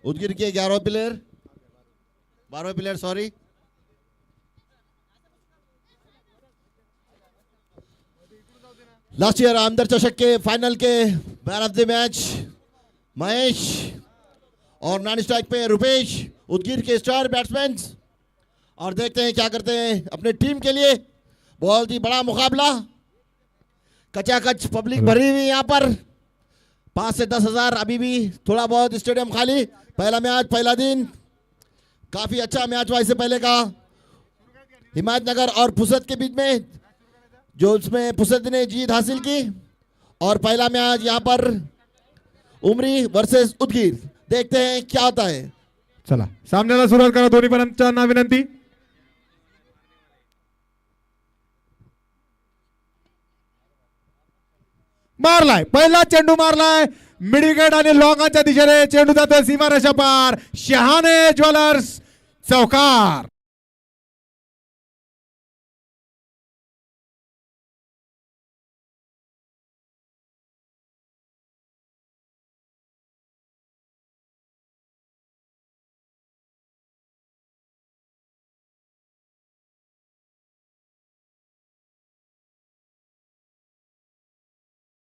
उदगीर के 11 player 12 player sorry. Last year आमदार चषक के फाइनल के man of the match Mahesh और नॉन स्ट्राइक पे रुपेश, उदगीर के स्टार बैट्समैन। और देखते हैं क्या करते हैं अपने टीम के लिए। बहुत ही बड़ा मुकाबला, कचाकच पब्लिक भरी हुई यहाँ पर। 5 से 10 हजार, अभी भी थोड़ा बहुत स्टेडियम खाली। पहला मैच, पहला दिन, काफी अच्छा मैच हुआ इससे पहले का हिमायतनगर और फुर्सत के बीच में, जो उसमें फुर्सत ने जीत हासिल की। और पहला मैच यहाँ पर उमरी वर्सेस उदगीर। देखते हैं क्या होता है। चला सामन्याला सुरुवात करा दोन्ही पंचांना विनंती। मारलाय, पहिला चेंडू मारलाय मिडविकेट आणि लॉंगाच्या दिशेने चेंडू जातोय सीमारेषा पार। शहाणे ज्वेलर्स चौकार।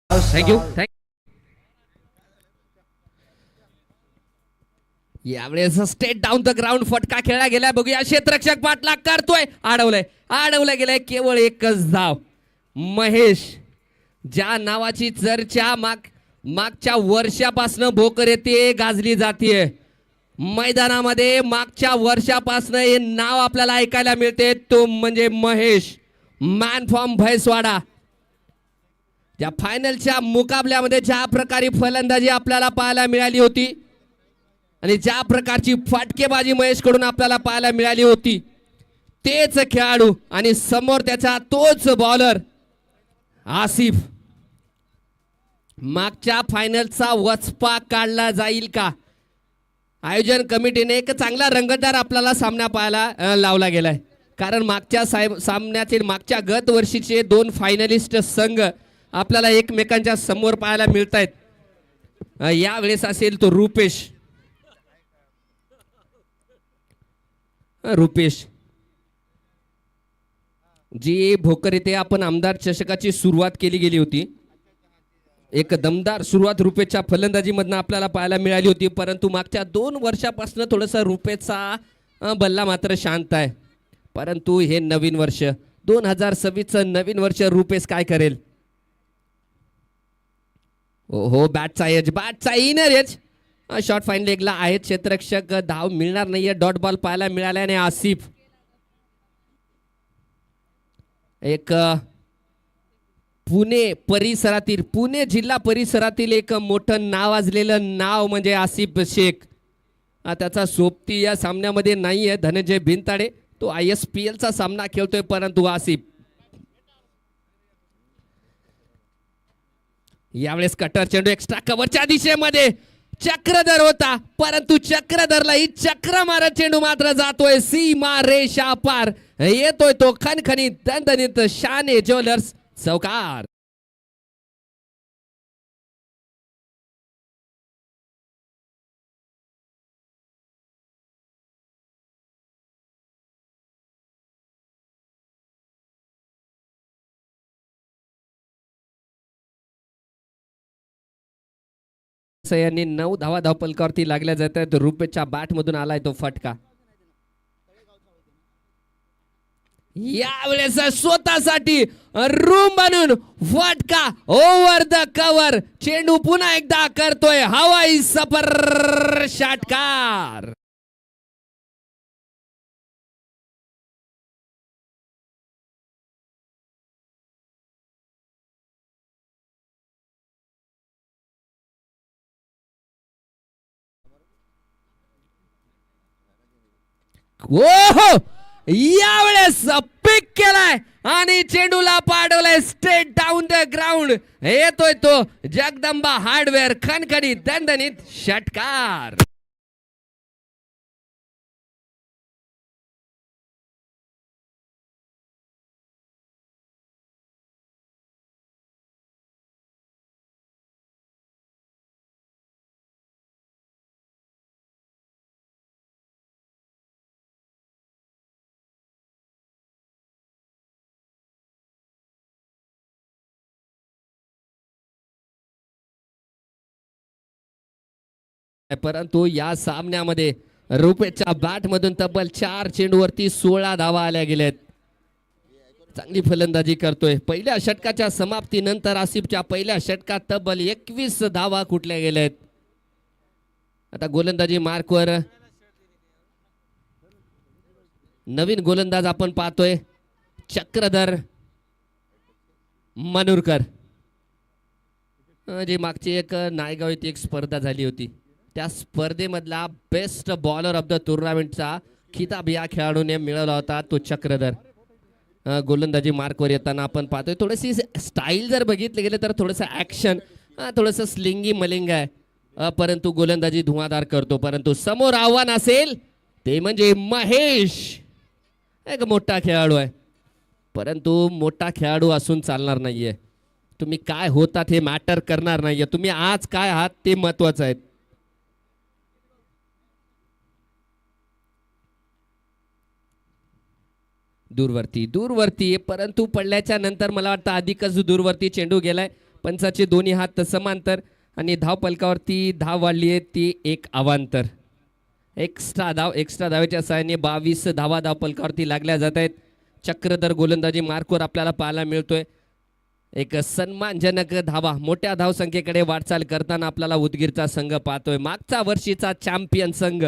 थँक्यू यावेळेस स्टेट डाऊन द ग्राउंड फटका खेळला गेलाय। बघूया क्षेत्ररक्षक पाठलाग करतोय, अडवलंय गेलंय। केवळ एकच धाव। महेश ज्या नावाची चर्चा मागच्या वर्षापासून भोकर येते गाजली जाते मैदानामध्ये, मागच्या वर्षापासून हे नाव आपल्याला ऐकायला मिळते, तो म्हणजे महेश मॅन फ्रॉम भैसवाडा। त्या फायनलच्या मुकाबल्यामध्ये ज्या प्रकारे फलंदाजी आपल्याला पाहायला मिळाली होती आणि ज्या प्रकारची फाटकेबाजी महेश कडून आपल्याला पाहायला मिळाली होती, तेच खेळाडू आणि समोर त्याचा तोच बॉलर आसिफ। मागच्या फायनलचा वचपा काढला जाईल का? आयोजन कमिटीने एक चांगला रंगतदार आपल्याला सामना पाहायला लावला गेलाय, कारण मागच्या सामन्यातील मागच्या गत वर्षीचे 2 फायनलिस्ट संघ आपल्याला एकमेकांच्या समोर पाहायला मिळत आहेत। यावेळेस असेल तो रुपेश जी भोकर येथे आपण आमदार चषकाची सुरुवात केली गेली होती। एक दमदार सुरुवात रुपेशच्या फलंदाजीमधनं आपल्याला पाहायला मिळाली होती, परंतु मागच्या 2 वर्षापासून थोडासा रुपेशचा बल्ला मात्र शांत आहे। परंतु हे नवीन वर्ष 2026 नवीन वर्ष रुपेश काय करेल? ओहो, बॅटचा इनर एज शॉट फाईन लेगला आहे। क्षेत्ररक्षक धाव मिळणार नाहीये, डॉट बॉल पाहायला मिळाल्याने आसिफ एक पुणे जिल्हा परिसरातील एक मोठं नावाजलेलं नाव म्हणजे आसिफ शेख। त्याचा सोबती या सामन्यामध्ये नाहीये धनंजय भिंताडे, तो ISPL चा सामना खेळतोय, परंतु आसिफ यावेळेस कटर चेंडू एक्स्ट्रा कव्हरच्या दिशेमध्ये चक्रधर होता, परंतु चक्रधरला ही चक्र मारत चेंडू मात्र जातोय सीमा रेषा पार। येतोय तो खणखणीत दणदणीत शहाणे ज्वेलर्स चौकार। यांनी 9 धावा धावपलकावरती लागल्या जात आहेत। रुपेशच्या बॅट मधून आलाय तो फटका। यावेळेस स्वतःसाठी रूम बनून फटका ओव्हर द कव्हर, चेंडू पुन्हा एकदा करतोय हवाई सफर षटकार। ओहो, यावेळेस पिक केलाय आणि चेंडूला पाडवलाय स्ट्रेट डाऊन द ग्राउंड। येतोय तो जगदंबा हार्डवेअर खणखणीत दणदणीत षटकार। परंतु या सामन्यामध्ये रुपेशच्या बॅट मधून तब्बल 4 चेंडूवरती 16 धावा आल्या गेल्यात. चांगली फलंदाजी करतोय. पहिल्या षटकाच्या समाप्तीनंतर आसिफच्या पहिल्या षटकात तब्बल 21 धावा कुठल्या गेल्यात. आता गोलंदाजी मार्कवर नवीन गोलंदाज आपण पाहतोय चक्रधर मनूरकर. जी मागची एक नायगाव येथे एक स्पर्धा झाली होती त्या स्पर्धेमधला बेस्ट बॉलर ऑफ द टुर्नामेंटचा खिताब या खेळाडूने मिळवला होता तो चक्रधर. गोलंदाजी मार्कवर येताना आपण पाहतोय थोडीशी स्टाईल जर बघितले गेले तर थोडंसं ॲक्शन थोडंसं स्लिंगी मलिंग आहे परंतु गोलंदाजी धुवाधार करतो. परंतु समोर आव्हान असेल ते म्हणजे महेश. एक मोठा खेळाडू आहे परंतु मोठा खेळाडू असून चालणार नाहीये. तुम्ही काय होतात हे मॅटर करणार नाहीये. तुम्ही आज काय आहात ते महत्वाचं आहे. दूरवरती परंतु पडल्याच्या नंतर मला वाटतं अधिकच दूरवरती चेंडू गेलाय. पंचाचे दोन्ही हात समांतर आणि धाव पलकावरती धाव वाढली आहे ती एक अवांतर. एक्स्ट्रा धावेच्या सहाय्याने 22 धावा धाव पलकावरती लागल्या जात आहेत. चक्रधर गोलंदाजी मार्कवर आपल्याला पाहायला मिळतोय. एक सन्मानजनक धावा मोठ्या धावसंख्येकडे वाटचाल करताना आपल्याला उदगीरचा संघ पाहतोय. मागच्या वर्षीचा चॅम्पियन संघ.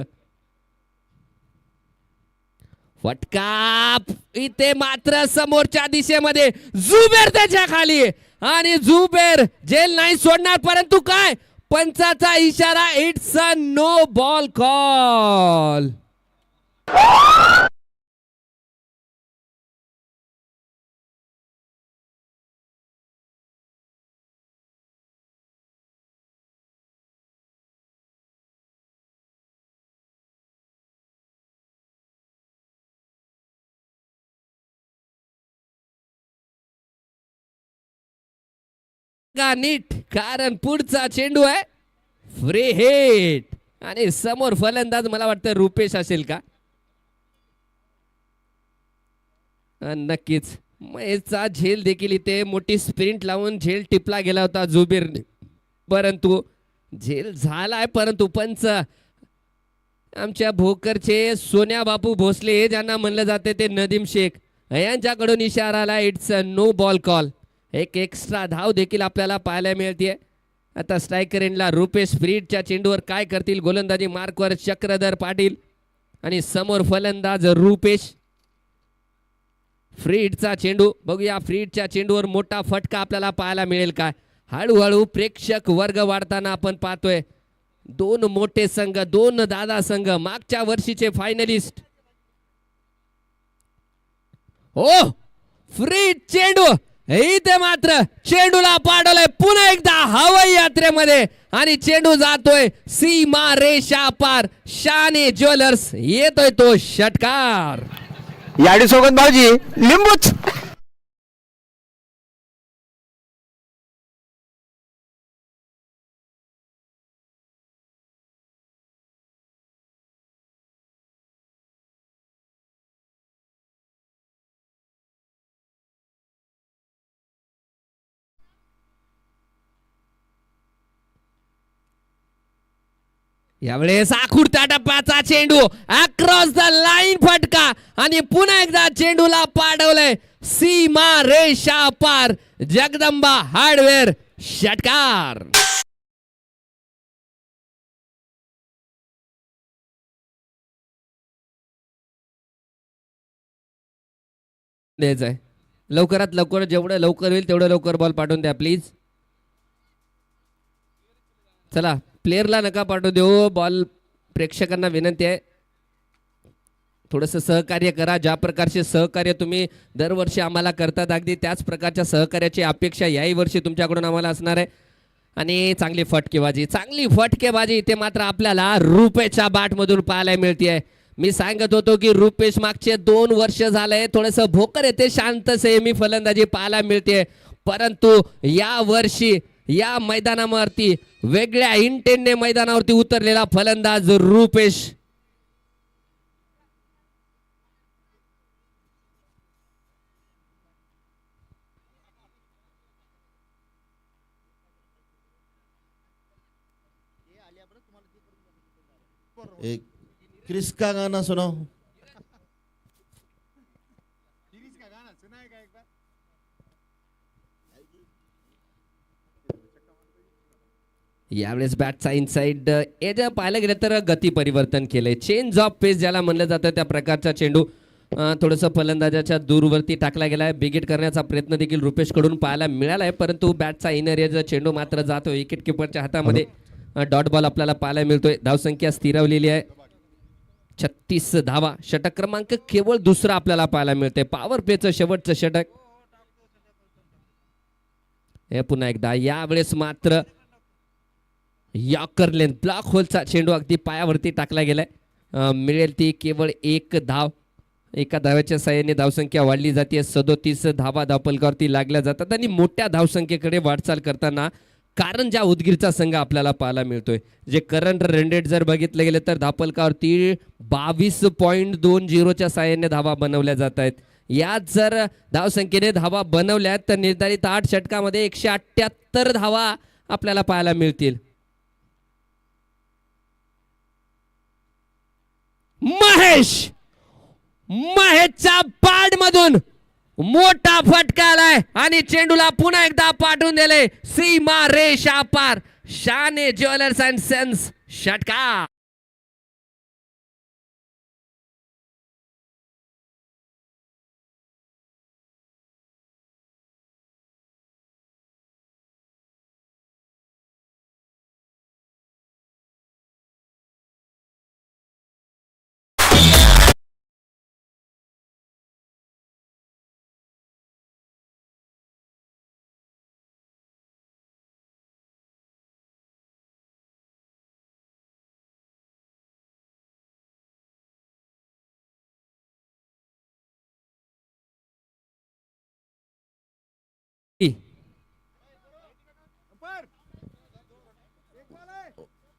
फटका इथे मात्र समोरच्या दिशेमध्ये जुबेर त्याच्या खाली आणि जुबेर झेल नाही सोडणार. परंतु काय पंचाचा इशारा. It's a no ball call. नीट कारण पुढचा चेंडू आहे फ्री हिट आणि समोर फलंदाज मला वाटतं रुपेश असेल का. नक्कीच महेशचा झेल देखील इथे मोठी स्प्रिंट लावून झेल टिपला गेला होता जुबेरने परंतु झेल झालाय. परंतु पंच आमच्या भोकरचे सोन्या बापू भोसले ज्यांना म्हणलं जाते ते नदीम शेख यांच्याकडून इशारा आला. It's a no ball call. एक एक्स्ट्रा धाव देखील आपल्याला पाहायला मिळते. आता स्ट्रायकर एंडला रुपेश फ्रीडच्या चेंडूवर काय करतील. गोलंदाजी मार्कवर चक्रधर पाटील आणि समोर फलंदाज रुपेश. फ्रीडचा चेंडू बघूया. फ्रीडच्या चेंडूवर मोठा फटका आपल्याला पाहायला मिळेल का. हळूहळू प्रेक्षक वर्ग वाढताना आपण पाहतोय. दोन मोठे संघ दोन दादा संघ मागच्या वर्षीचे फायनलिस्ट. हो फ्रीड चेंडू इथे मात्र चेंडूला पाडवलंय पुन्हा एकदा हवाई यात्रेमध्ये आणि चेंडू जातोय सीमा रेषा पार. शाने ज्वेलर्स येतोय तो षटकार. याडी सोगंद भाऊजी लिंबूच. यावेळेस आखुडत्या टप्प्याचा चेंडू अक्रॉस द लाईन फटका आणि पुन्हा एकदा चेंडूला पाडवलंय सीमा रेषा पार. जगदंबा हार्डवेअर षटकार. द्यायचंय लवकरात लवकर जेवढं लवकर होईल तेवढं लवकर बॉल पाठवून द्या प्लीज. चला प्लेअरला नका पाठवू देऊ बॉल. प्रेक्षकांना विनंती आहे थोडंसं सहकार्य करा. ज्या प्रकारचे सहकार्य तुम्ही दरवर्षी आम्हाला करतात अगदी त्याच प्रकारच्या सहकार्याची अपेक्षा याही वर्षी तुमच्याकडून आम्हाला असणार आहे. आणि चांगली फटकेबाजी इथे मात्र आपल्याला रुपेशच्या बॅटमधून पाहायला मिळते. मी सांगत होतो की रुपेश मागचे 2 वर्ष झाले थोडंसं भोकर येते शांत सेमी फलंदाजी पाहायला मिळते. परंतु या वर्षी या मैदानावरती वेगळ्या इंटेनने मैदानावरती उतरलेला फलंदाज रुपेश. एक क्रिस का गाना सुनाओ. यावेळेस बॅटचा इनसाइड एज पाहायला गेलं तर गती परिवर्तन केलंय. चेंज ऑफ पेस ज्याला म्हणलं जातं त्या प्रकारचा चेंडू थोडंसं फलंदाजाच्या दूरवरती टाकला गेलाय. बिगिट करण्याचा प्रयत्न देखील रुपेशकडून पाहायला मिळालाय, परंतु बॅटचा इनर एज चेंडू मात्र जातो विकेट किपरच्या हातामध्ये. डॉट बॉल आपल्याला पाहायला मिळतोय. धावसंख्या स्थिरावलेली आहे 36 धावा. षटक क्रमांक केवळ दुसरा आपल्याला पाहायला मिळते. पॉवर प्लेचं शेवटचं षटक. हे पुन्हा एकदा यावेळेस मात्र यॉर्कर लेन ब्लॉक होलचा चेंडू अगदी पायावरती टाकला गेलाय. मिळेल ती केवळ एक धाव. एका धाव्याच्या साहाय्याने धावसंख्या वाढली जाते. 37 धावा धावपलकावरती लागल्या जातात आणि मोठ्या धावसंख्येकडे वाटचाल करताना कारंजा उदगीरचा संघ आपल्याला पाहायला मिळतोय. जे करंट रन रेट जर बघितलं गेलं तर धावपलकावरती 22.20च्या साहाय्याने धावा बनवल्या जात आहेत. यात जर धावसंख्येने धावा बनवल्या तर निर्धारित 8 षटकामध्ये 178 धावा आपल्याला पाहायला मिळतील. महेशच्या पॅड मधून मोठा फटका आलाय आणि चेंडूला पुन्हा एकदा पाठवून दिले सीमा रेषा पार. शाने ज्वेलर्स अँड सन्स षटकार.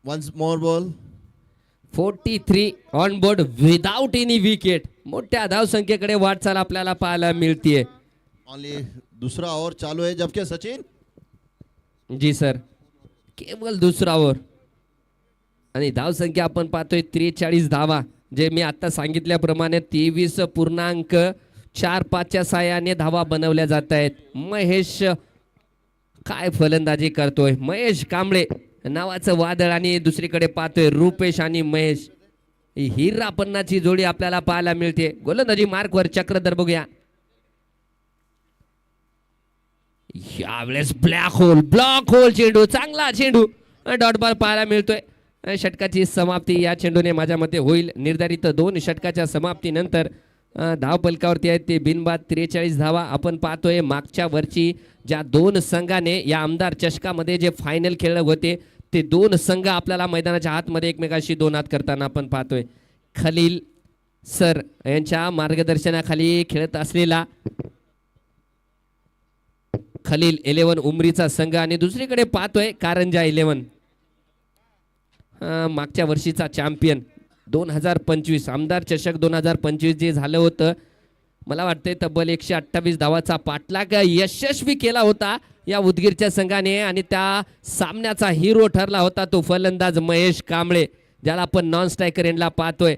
Once more ball. 43 on board without any wicket. मोठ्या धावसंख्येकडे वाटचाल आपल्याला पाहायला मिळतीये. Only दूसरा ओवर चालू है जबकि सचिन. जी सर, केवळ दुसरा ओव्हर आणि धावसंख्या आपण पाहतोय 43 धावा. जे मी आता सांगितल्याप्रमाणे 23.45च्या साहाय्याने धावा बनवल्या जात आहेत. महेश काय फलंदाजी करतोय. महेश कांबळे नावाचं वादळ आणि दुसरीकडे पाहतोय रुपेश आणि महेश. हिरा पन्नाची जोडी आपल्याला पाहायला मिळते. गोलंदाजी मार्कवर चक्रधर बघूया. यावेळेस ब्लॉक होल चेंडू. चांगला चेंडू. डॉट बॉल पाहायला मिळतोय. षटकाची समाप्ती या चेंडूने माझ्या मते होईल. निर्धारित 2 षटकाच्या समाप्तीनंतर धाव पलकावरती आहेत ते बिनबाद 43 धावा. आपण पाहतोय मागच्या वर्षी ज्या 2 संघाने या आमदार चषकामध्ये जे फायनल खेळले होते ते 2 संघ आपल्याला मैदानाच्या आतमध्ये एकमेकाशी 2 हात करताना आपण पाहतोय. खलील सर यांच्या मार्गदर्शनाखाली खेळत असलेला खलील 11 उमरीचा संघ आणि दुसरीकडे पाहतोय कारंजा 11 मागच्या वर्षीचा चॅम्पियन 2025 आमदार चषक 2025 जे झालं होतं. मला वाटतंय तब्बल 128 धावाचा पाठलाग यशस्वी केला होता या उदगीरच्या संघाने आणि त्या सामन्याचा हिरो ठरला होता तो फलंदाज महेश कांबळे, ज्याला आपण नॉन स्ट्रायकर एंडला पाहतोय.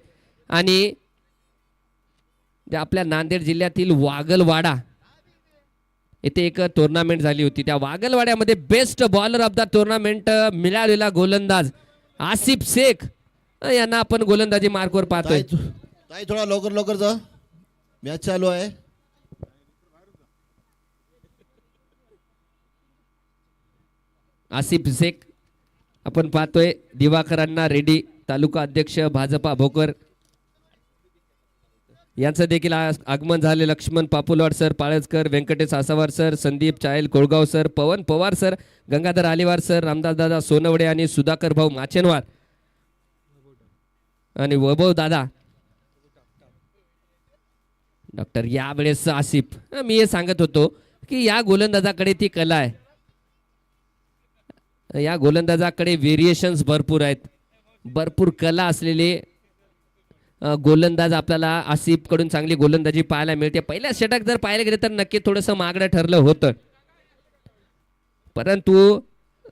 आणि आपल्या नांदेड जिल्ह्यातील वागलवाडा येथे एक टुर्नामेंट झाली होती. त्या वागलवाड्यामध्ये best bowler of the tournament मिळालेला गोलंदाज आसिफ शेख यांना आपण गोलंदाजी मार्कवर पाहतोय. ताई थोडा लवकर जा, मॅच चालू आहे. आसिफ शेख आपण पाहतोय. दिवाकरांना रेड्डी तालुका अध्यक्ष भाजपा भोकर यांचं देखील आगमन झाले. Laxman Papulwad sir, Paljkar, Venkatesh Asawar sir, Sandeep Chayal Kolgaon sir, Pawan Pawar sir, Gangadhar Aliwar sir, Ramdas दादा सोनवडे आणि सुधाकर भाऊ माचेनवार आणि वैभव दादा डॉक्टर. यावेळेस आसिफ, मी हे सांगत होतो की या गोलंदाजाकडे ती कला आहे. या गोलंदाजाकडे व्हेरिएशन्स भरपूर आहेत. भरपूर कला असलेले गोलंदाज आपल्याला आसिफ कडून चांगली गोलंदाजी पाहायला मिळते. पहिल्या षटक जर पाहायला गेले तर नक्की थोडंसं मागणं ठरलं होतं, परंतु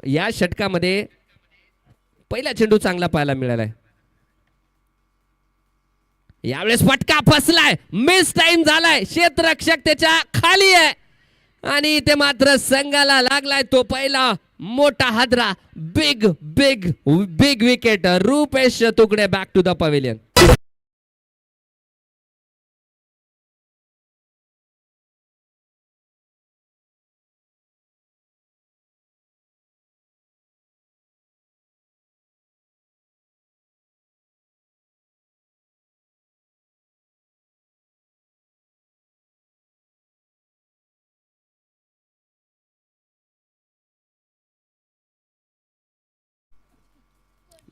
या षटकामध्ये पहिला चेंडू चांगला पाहायला मिळाला आहे. यावेळेस फटका फसलाय, मिस टाइम झालाय, क्षेत्ररक्षक त्याच्या खाली आहे आणि ते मात्र संघाला लागलाय तो पहिला मोठा हादरा. Big big big wicket. Rupesh Tukde back to the pavilion.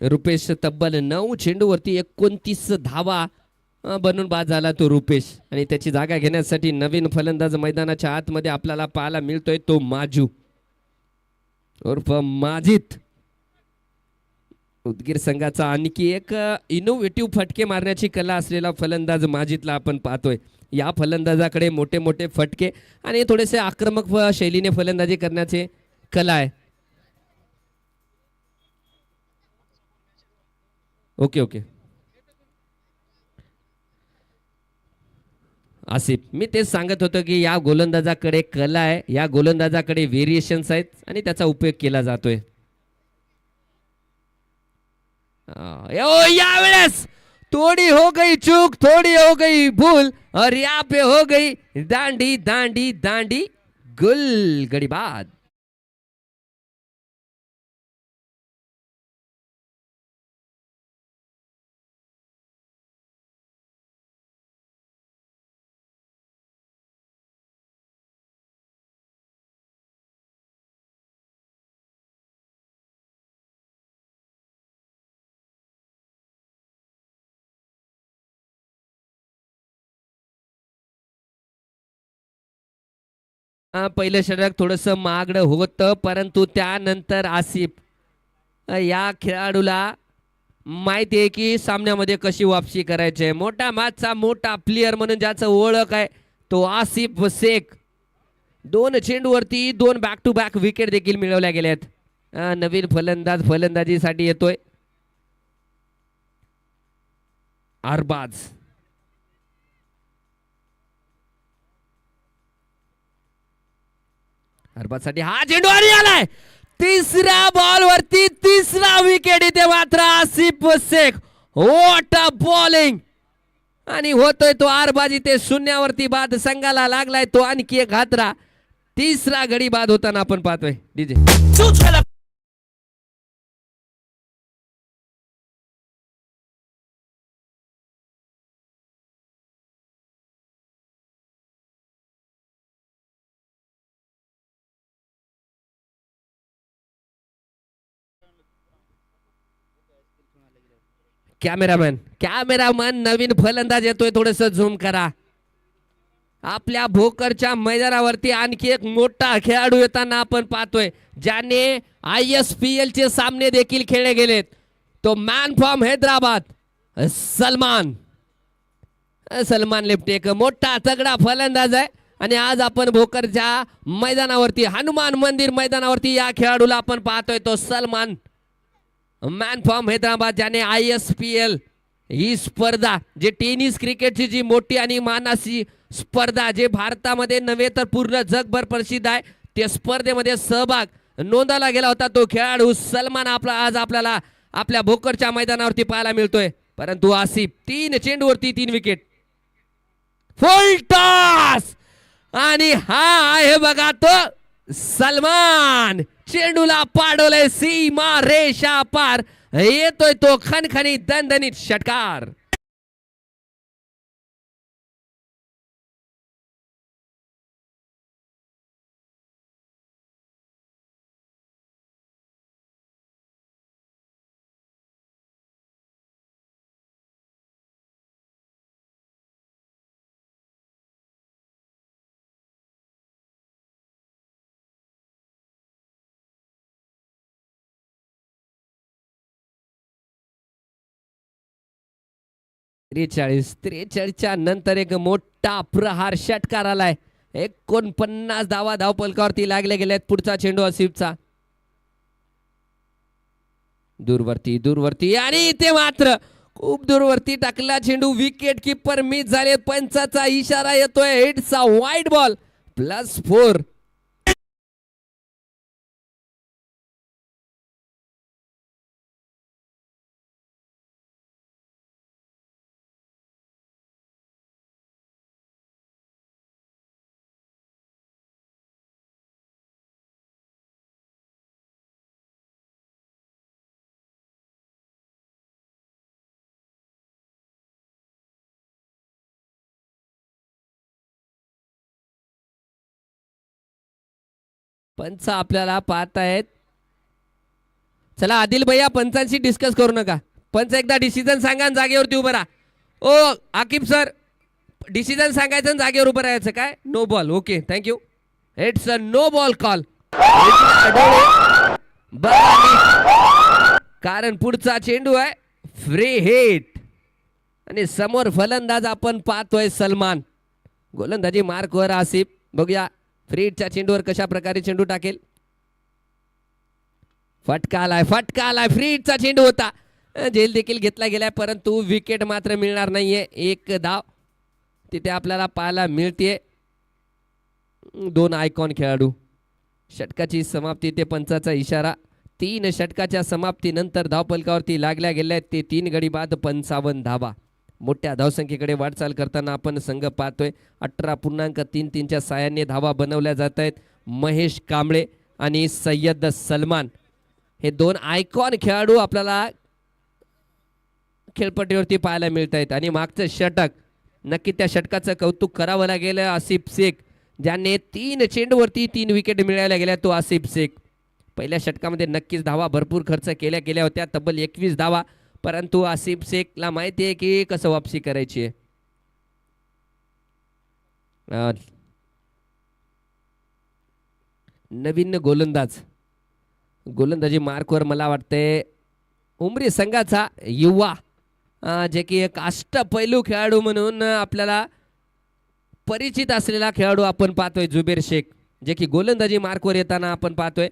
Rupesh तब्बल 9 चेंडूवरती 29 धावा बनून बाद झाला तो रुपेश. आणि त्याची जागा घेण्यासाठी नवीन फलंदाज मैदानाच्या आतमध्ये आपल्याला पाहायला मिळतोय तो माजू उर्फ माजिद. उदगीर संघाचा आणखी एक इनोव्हेटिव्ह फटके मारण्याची कला असलेला फलंदाज माजिदला आपण पाहतोय. या फलंदाजाकडे मोठे मोठे फटके आणि थोडेसे आक्रमक शैलीने फलंदाजी करण्याचे कला आहे. ओके ओके आसिफ, मी तेच सांगत होतो की या गोलंदाजाकडे कला आहे, या गोलंदाजाकडे व्हेरिएशन्स आहेत आणि त्याचा उपयोग केला जातोय. यावेळेस थोड़ी हो गई चूक, थोड़ी हो गई भूल और यहाँ पे हो गई दांडी दांडी दांडी गुल. गड़ीबाद. पहिलं षटक थोडस मागडं होतं, परंतु त्यानंतर आसिफ या खेळाडूला माहिती आहे की सामन्यामध्ये कशी वापसी करायची आहे. मोठा मॅचचा मोठा प्लेयर म्हणून ज्याचं ओळख आहे तो आसिफ शेख. 2 चेंडूवरती 2 बॅक टू बॅक विकेट देखील मिळवल्या गेल्यात. नवीन फलंदाज फलंदाजीसाठी येतोय अरबाज. अरबाजसाठी हा चेंडू आणि आलाय. तिसऱ्या बॉल वरती तिसरा विकेट इथे मात्र Asif Shaikh. What a bowling. आणि होतोय तो अरबाज इथे शून्यावरती बाद. संघाला लागलाय तो आणखी एक हातरा. तिसरा गडी बाद होताना आपण पाहतोय. डीजे कॅमेरामॅन नवीन फलंदाज येतोय, थोडस झूम करा. आपल्या भोकरच्या मैदानावरती आणखी एक मोठा खेळाडू येताना आपण पाहतोय, ज्याने ISPL चे सामने देखील खेळले गेलेत. तो man from Hyderabad Salman. Salman left एक मोठा तगडा फलंदाज आहे आणि आज आपण भोकरच्या मैदानावरती हनुमान मंदिर मैदानावरती या खेळाडूला आपण पाहतोय तो सलमान मॅन फ्रॉम हैदराबाद, ज्याने ISPL ही स्पर्धा जे टेनिस क्रिकेटची जी मोठी आणि मानाची स्पर्धा जे भारतामध्ये नव्हे तर पूर्ण जगभर प्रसिद्ध आहे, त्या स्पर्धेमध्ये सहभाग नोंदवला गेला होता तो खेळाडू सलमान आज आपल्याला आपल्या भोकरच्या मैदानावरती पाहायला मिळतोय. परंतु आसिफ 3 चेंडूवरती 3 विकेट. फुल टॉस आणि हा आहे बघा तो सलमान. चेंडूला पाडवलंय सीमा रेषा पार. येतोय तो खणखणीत दणदणीत षटकार. त्रेचाळीसच्या नंतर एक मोठा प्रहार षटकार आलाय. 49 धावा धावपलकावरती लागले गेलेत. पुढचा चेंडू आसिफचा दूरवरती आणि ते मात्र खूप दूरवरती टाकला चेंडू, विकेट किपर मिस झाले. पंचाचा इशारा येतोय, इट्स अ वाईड बॉल, +4. पंच आपल्याला पाहतायत. चला आदिल भैया, पंचांशी डिस्कस करू नका. पंच एकदा डिसिजन सांगा आणि जागेवरती उभं राहा. ओ आकिब सर, डिसिजन सांगायचं आणि जागेवर उभं राहायचं. काय no ball? Okay, thank you. It's a no ball call. कारण पुढचा चेंडू आहे फ्री हिट आणि समोर फलंदाज आपण पाहतोय सलमान. गोलंदाजी मार्कवर आसिफ. बघूया फ्री हिटच्या चेंडूवर कशा प्रकारे चेंडू टाकेल. फटका आलाय, फटका आलाय. फ्री हिटचा चेंडू होता, झेल देखील घेतला गेलाय, परंतु विकेट मात्र मिळणार नाहीये. एक धाव तिथे आपल्याला पाहायला मिळते. 2 आयकॉन खेळाडू. षटकाची समाप्ती ते पंचाचा इशारा. 3 षटकाच्या समाप्तीनंतर धावफलकावरती लागल्या गेल्या ते 3 गडी बाद 55 धावा. मोठ्या धावसंख्येकडे वाटचाल करताना आपण संघ पाहतोय. 18.33च्या साहाय्याने धावा बनवल्या जात आहेत. महेश कांबळे आणि सय्यद सलमान हे 2 आयकॉन खेळाडू आपल्याला खेळपट्टीवरती पाहायला मिळत आहेत. आणि मागचं षटक, नक्की त्या षटकाचं कौतुक करावं लागेल. आसिफ शेख, ज्याने 3 चेंडूवरती 3 विकेट मिळायला गेल्या, तो आसिफ शेख. पहिल्या षटकामध्ये नक्कीच धावा भरपूर खर्च केल्या होत्या, तब्बल 21 धावा, परंतु आसिफ शेखला माहिती आहे की कसं वापसी करायची आहे. नवीन गोलंदाजी मार्कवर मला वाटतंय उमरी संघाचा युवा, जे की एक अष्टपैलू खेळाडू म्हणून आपल्याला परिचित असलेला खेळाडू आपण पाहतोय जुबेर शेख, जे की गोलंदाजी मार्कवर येताना आपण पाहतोय.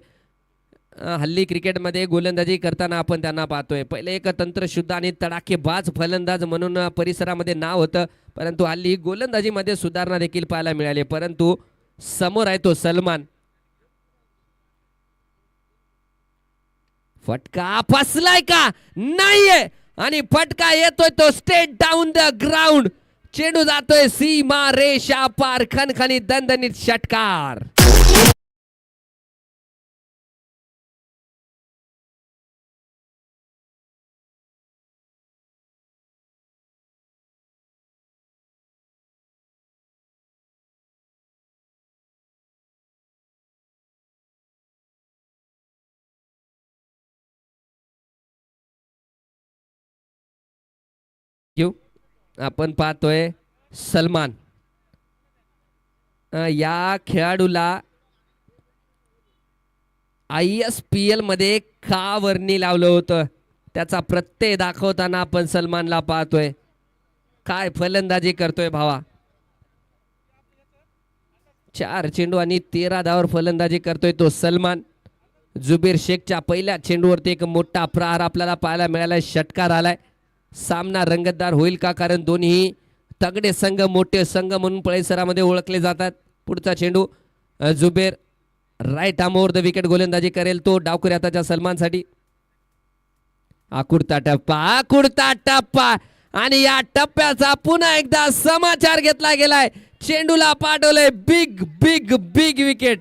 हल्ली क्रिकेटमध्ये गोलंदाजी करताना आपण त्यांना पाहतोय. पहिले एक तंत्रशुद्ध आणि तडाखेबाज फलंदाज म्हणून परिसरामध्ये नाव होतं, परंतु हल्ली गोलंदाजीमध्ये सुधारणा देखील पाहायला मिळाली. परंतु समोर आहे तो सलमान. फटका फसलाय का? नाहीये, आणि फटका येतोय तो स्ट्रेट डाऊन द ग्राउंड. चेंडू जातोय सीमा रेषा पार. खणखणीत दणदणीत षटकार. आपण पाहतोय सलमान. या खेळाडूला ISPL मध्ये का वर्णी लावलं होतं, त्याचा प्रत्यय दाखवताना आपण सलमानला पाहतोय. काय फलंदाजी करतोय भावा. 4 चेंडू आणि 13 धावांवर फलंदाजी करतोय तो सलमान. जुबेर शेखच्या पहिल्या चेंडूवरती एक मोठा प्रहार आपल्याला पाहायला मिळालाय. षटकार आलाय. सामना रंगतदार होईल का? कारण दोन्ही तगडे संघ, मोठे संघ म्हणून परिसरामध्ये ओळखले जातात. पुढचा चेंडू Zuber right arm over the wicket गोलंदाजी करेल तो डावखुरी हाताच्या सलमानसाठी. आकुडता टप्पा आणि या टप्प्याचा पुन्हा एकदा समाचार घेतला गेलाय. चेंडूला पाठवलंय big big big wicket.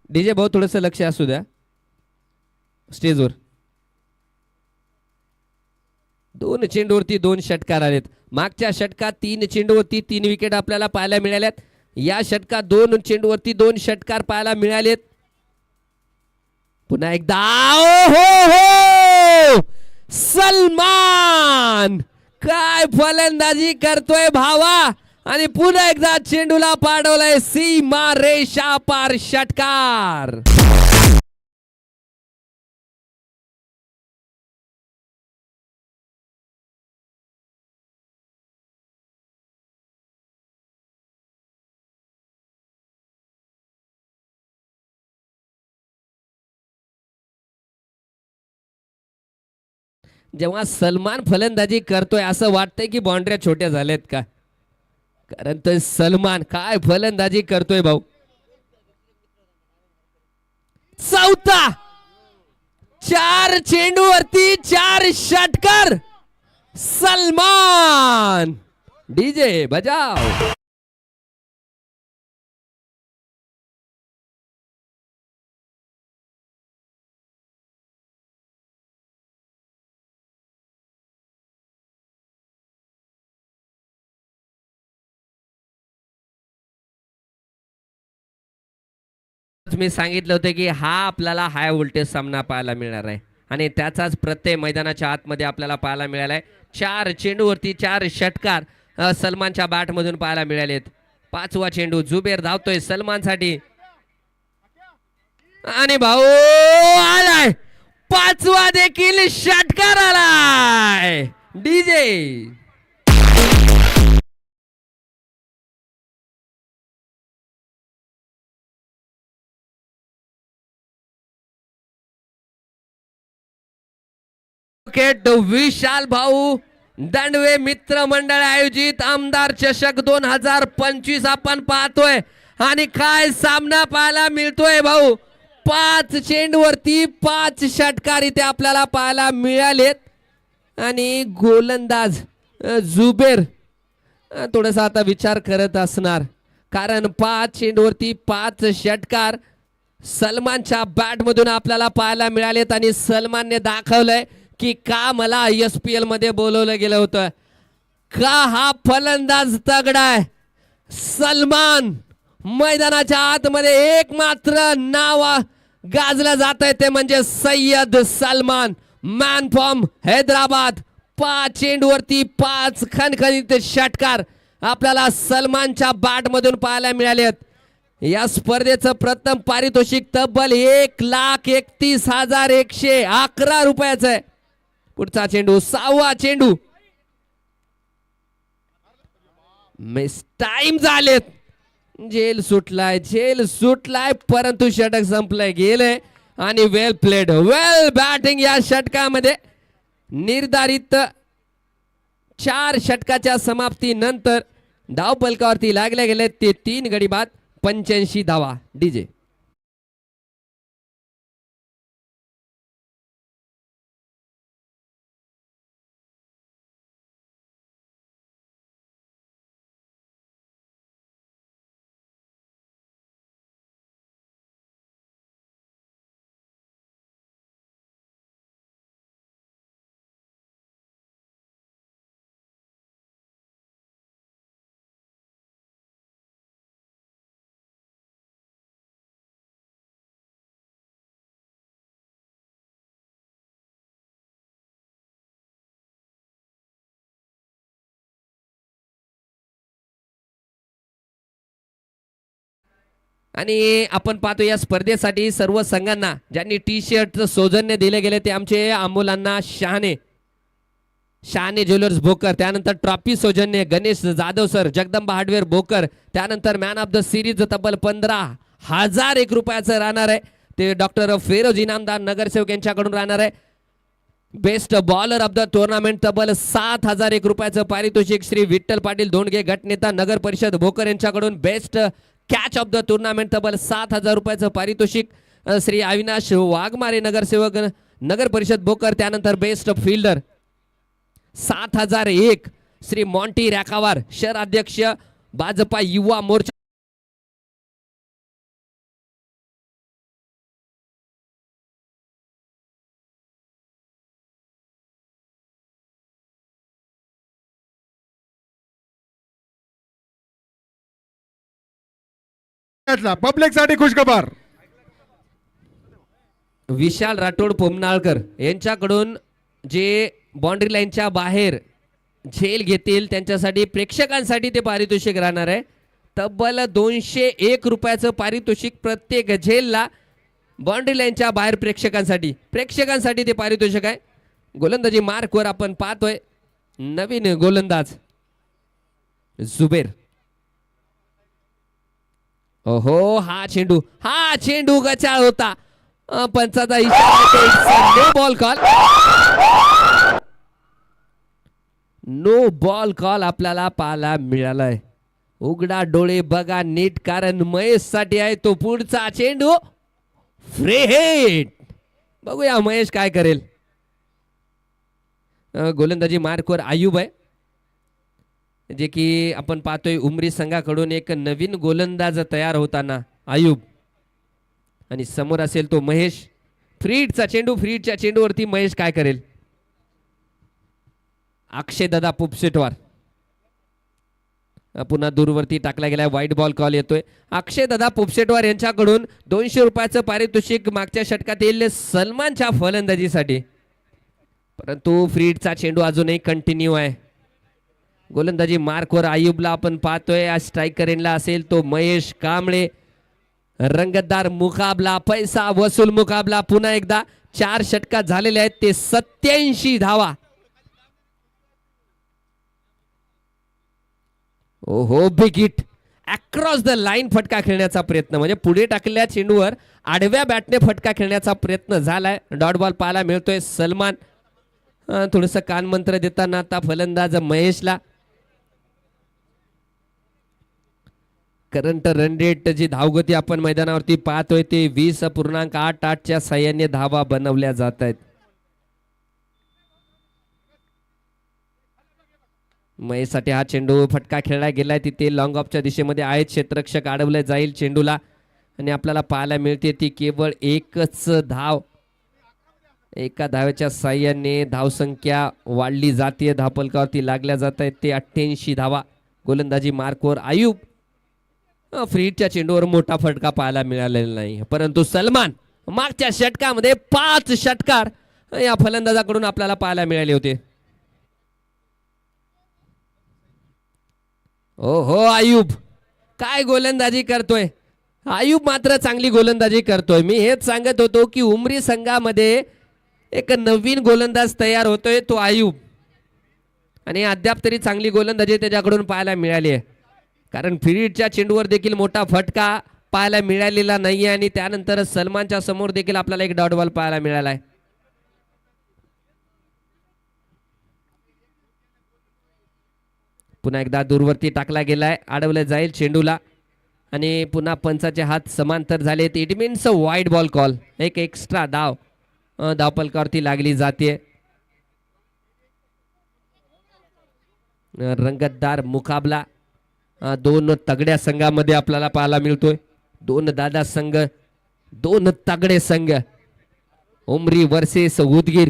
DJ भाऊ, थोडंसं लक्ष असू द्या स्टेजवर. 2 चेंडूवरती 2 षटकार आलेत. मागच्या षटकात 3 चेंडूवरती 3 विकेट आपल्याला पाहायला मिळाल्यात. या षटकात 2 चेंडूवरती 2 षटकार पाहायला मिळालेत. पुन्हा एकदा हो सलमान काय फलंदाजी करतोय भावा आणि पुन्हा एकदा चेंडूला पाडवलंय सीमा रेषा पार षटकार. जेव्हा सलमान फलंदाजी करतोय असं वाटतंय की बाउंड्र्या छोट्या झाल्यात का, कारण तो सलमान काय फलंदाजी करतोय भाऊ. चौथा 4 चेंडूवरती 4 षटकार. सलमान डीजे बजाव. मी सांगितलं होतं की हा आपल्याला हाय व्होल्टेज सामना पाहायला मिळणार आहे आणि त्याचाच प्रत्यय मैदानाच्या आतमध्ये आपल्याला पाहायला मिळाला आहे. 4 चेंडूवरती 4 षटकार सलमानच्या बॅट मधून पाहायला मिळालेत. 5वा चेंडू जुबेर धावतोय सलमानसाठी आणि भाऊ आलाय 5वा देखील षटकार आलाय. डीजे विशाल भाऊ दांडवे मित्र मंडळ आयोजित आमदार चषक 2025 आपण पाहतोय आणि काय सामना पाहायला मिळतोय भाऊ. 5 चेंडूवरती 5 षटकार इथे आपल्याला पाहायला मिळालेत आणि गोलंदाज जुबेर थोडासा आता विचार करत असणार, कारण 5 चेंडूवरती 5 षटकार सलमानच्या बॅट मधून आपल्याला पाहायला मिळालेत आणि सलमानने दाखवलंय की का मला SPL मध्ये बोलवलं गेलं होतं, का हा फलंदाज तगडा आहे. सलमान मैदानाच्या आतमध्ये एक मात्र नाव गाजलं जात आहे ते म्हणजे सय्यद सलमान, मॅन फ्रॉम हैदराबाद. 5 चेंडूवरती 5 खणखणीत षटकार आपल्याला सलमानच्या बॅट मधून पाहायला मिळालेत. या स्पर्धेचं प्रथम पारितोषिक तब्बल 1,31,111 रुपयाचं आहे. पुढचा चेंडू 6वा चेंडू मिस टाइम झालेत. जेल सुटलाय परंतु षटक संपलंय गेलंय आणि वेल प्लेड वेल बॅटिंग. या षटकामध्ये निर्धारित 4 षटकाच्या समाप्तीनंतर धावफलकावरती लागले गेले ते 3 गडी बाद 85 धावा. डीजे आणि आपण पाहतो या स्पर्धेसाठी सर्व संघांना ज्यांनी टी शर्टचं सौजन्य दिले गेले ते आमचे अमोलांना शहाणे ज्वेलर्स भोकर, त्यानंतर ट्रॉफी सौजन्य गणेश जाधव सर, जगदंबा हार्डवेअर भोकर, त्यानंतर मॅन ऑफ द सिरीज तब्बल 15,001 रुपयाचं राहणार आहे ते डॉक्टर फेरोज इनामदार नगरसेवक यांच्याकडून राहणार आहे. Best bowler of the tournament तब्बल 7,001 रुपयाचं पारितोषिक श्री विठ्ठल पाटील दोंडगे गटनेता नगर परिषद भोकर यांच्याकडून. Best catch of the tournament तब्बल 7,000 रुपयाचं पारितोषिक श्री अविनाश वाघमारे नगरसेवक नगर परिषद भोकर, त्यानंतर बेस्ट फिल्डर 7,001 श्री मॉन्टी रॅकावार शहर अध्यक्ष भाजपा युवा मोर्चा. पब्लिक साठी खुशखबर. विशाल राठोड पोमनाळकर यांच्याकडून जे बाउंड्री लाईनच्या बाहेर झेल घेतील त्यांच्यासाठी प्रेक्षकांसाठी ते पारितोषिक राहणार आहे. तब्बल 201 रुपयाचं पारितोषिक प्रत्येक झेलला. बाउंड्री लाईनच्या बाहेर प्रेक्षकांसाठी ते पारितोषिक आहे. गोलंदाजी मार्कवर आपण पाहतोय नवीन गोलंदाज जुबेर. ओहो हा चेंडू गचाळ होता. पंचाचा इशारा, ball call. No ball call आपल्याला पाहायला मिळालाय. उघडा डोळे बघा नीट, कारण महेश साठी आहे तो पुढचा चेंडू. Free hit. बघूया महेश काय करेल. गोलंदाजी मार्कवर आयुब आहे, जे की आपण पाहतोय उमरी संघाकडून एक नवीन गोलंदाज तयार होताना आयुब, आणि समोर असेल तो महेश. फ्रीडचा चेंडू, फ्रीडच्या चेंडूवरती महेश काय करेल. अक्षय दादा पुपसेटवार पुन्हा दूरवरती टाकला गेलाय. व्हाईट बॉल कॉल येतोय. अक्षय दादा पुपसेटवार यांच्याकडून 200 रुपयाचं पारितोषिक मागच्या षटकातील सलमानच्या फलंदाजीसाठी. परंतु फ्रीडचा चेंडू अजूनही कंटिन्यू आहे. गोलंदाजी मार्कवर आयुबला आपण पाहतोय. आज स्ट्राईक करेनला असेल तो महेश कांबळे. रंगतदार मुकाबला, पैसा वसूल मुकाबला. पुन्हा एकदा 4 षटकात झालेले आहेत ते 87 धावा. ओहो big hit. Across the line फटका खेळण्याचा प्रयत्न, म्हणजे पुढे टाकलेल्या चेंडूवर आडव्या बॅटने फटका खेळण्याचा प्रयत्न झालाय. डॉट बॉल पाहायला मिळतोय. सलमान थोडस कानमंत्र देताना आता फलंदाज महेशला. करंट रन रेट जी धावगती आपण मैदानावरती पाहतोय ते 20.88 च्या साह्याने धावा बनवल्या जात आहेत. महेशसाठी हा चेंडू फटका खेळला गेलाय. तिथे लॉंग ऑफच्या दिशेमध्ये आहेत क्षेत्ररक्षक. अडवलं जाईल चेंडूला आणि आपल्याला पाहायला मिळते ती केवळ एकच धाव. एका धावेच्या साह्याने धावसंख्या वाढली जाते. धावफलकावरती लागल्या जात आहेत ते 88 धावा. गोलंदाजी मार्कवर आयुब. फ्रीडच्या चेंडूवर मोठा फटका पाहायला मिळालेला नाही, परंतु सलमान मागच्या षटकामध्ये 5 षटकार या फलंदाजाकडून आपल्याला पाहायला मिळाले होते. ओहो आयुब काय गोलंदाजी करतोय. आयुब मात्र चांगली गोलंदाजी करतोय. मी हेच सांगत होतो की उमरी संघामध्ये एक नवीन गोलंदाज तयार होतोय तो आयुब, आणि अद्याप तरी चांगली गोलंदाजी त्याच्याकडून पाहायला मिळाली आहे. कारण फ्रीडच्या चेंडूवर देखील मोठा फटका पाहायला मिळालेला नाहीये, आणि त्यानंतर सलमानच्या समोर देखील आपल्याला एक डॉट बॉल पाहायला मिळाला आहे. पुन्हा एकदा दूरवरती टाकला गेलाय. अडवलं जाईल चेंडूला आणि पुन्हा पंचाचे हात समांतर झालेत. It means wide ball call. एक एक्स्ट्रा धाव धावफलकावरती लागली जाते. रंगतदार मुकाबला 2 तगड्या संघामध्ये आपल्याला पाहायला मिळतोय. 2 दादा संघ, 2 तगडे संघ. उमरी वर्सेस उदगीर.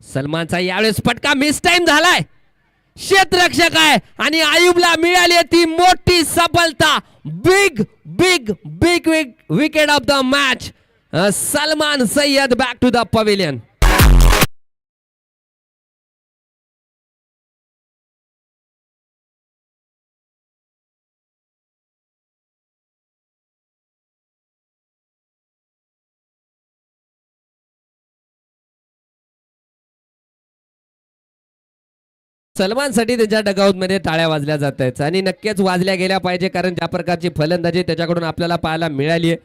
सलमानचा यावेळेस फटका मिस टाइम झालाय. क्षेत्ररक्षक आहे आणि आयुबला मिळाली ती मोठी सफलता. Big big big wicket of the match. Salman Sayyed back to the pavilion. सलमानसाठी त्यांच्या डगआउट मध्ये टाळ्या वाजल्या जात आहेत आणि नक्कीच वाजल्या गेल्या पाहिजे, कारण ज्या प्रकारची फलंदाजी त्याच्याकडून आपल्याला पाहायला मिळाली आहे.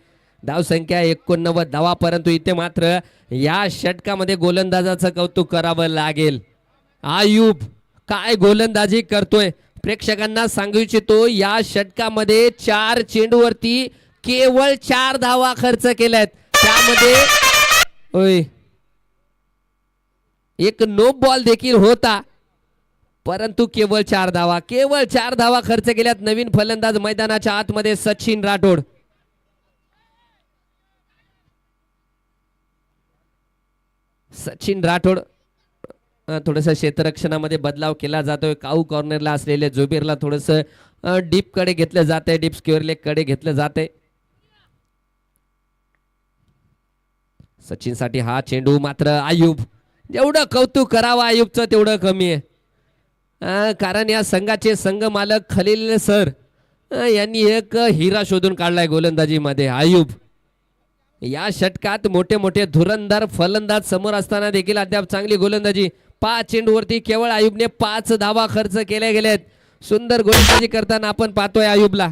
धावसंख्या 89 धावा, परंतु इथे मात्र या षटकामध्ये गोलंदाजाचं कौतुक करावं लागेल. आयुब काय गोलंदाजी करतोय. प्रेक्षकांना सांगू इच्छितो या षटकामध्ये 4 चेंडूवरती केवळ 4 धावा खर्च केल्यात. त्यामध्ये एक नो बॉल देखील होता, परंतु केवळ 4 धावा खर्च केल्यात. नवीन फलंदाज मैदानाच्या आतमध्ये सचिन राठोड. थोडस क्षेत्ररक्षणामध्ये बदलाव केला जातोय. काऊ कॉर्नरला असलेले जुबेरला थोडस डीप कडे घेतलं जात आहे. डीप स्क्वेअर लेग कडे घेतलं जात आहे. सचिनसाठी हा चेंडू मात्र आयुब, जेवढं कौतुक करावं आयुबचं तेवढं कमी आहे. कारण या संघाचे संघ मालक खलील सर यांनी एक हिरा शोधून काढलाय गोलंदाजीमध्ये. आयुब या षटकात मोठे मोठे धुरंधर फलंदाज समोर असताना देखील अद्याप चांगली गोलंदाजी. 5 चेंडूवरती केवळ आयुबने 5 धावा खर्च केल्या गेलेत. सुंदर गोलंदाजी करताना आपण पाहतोय आयुबला.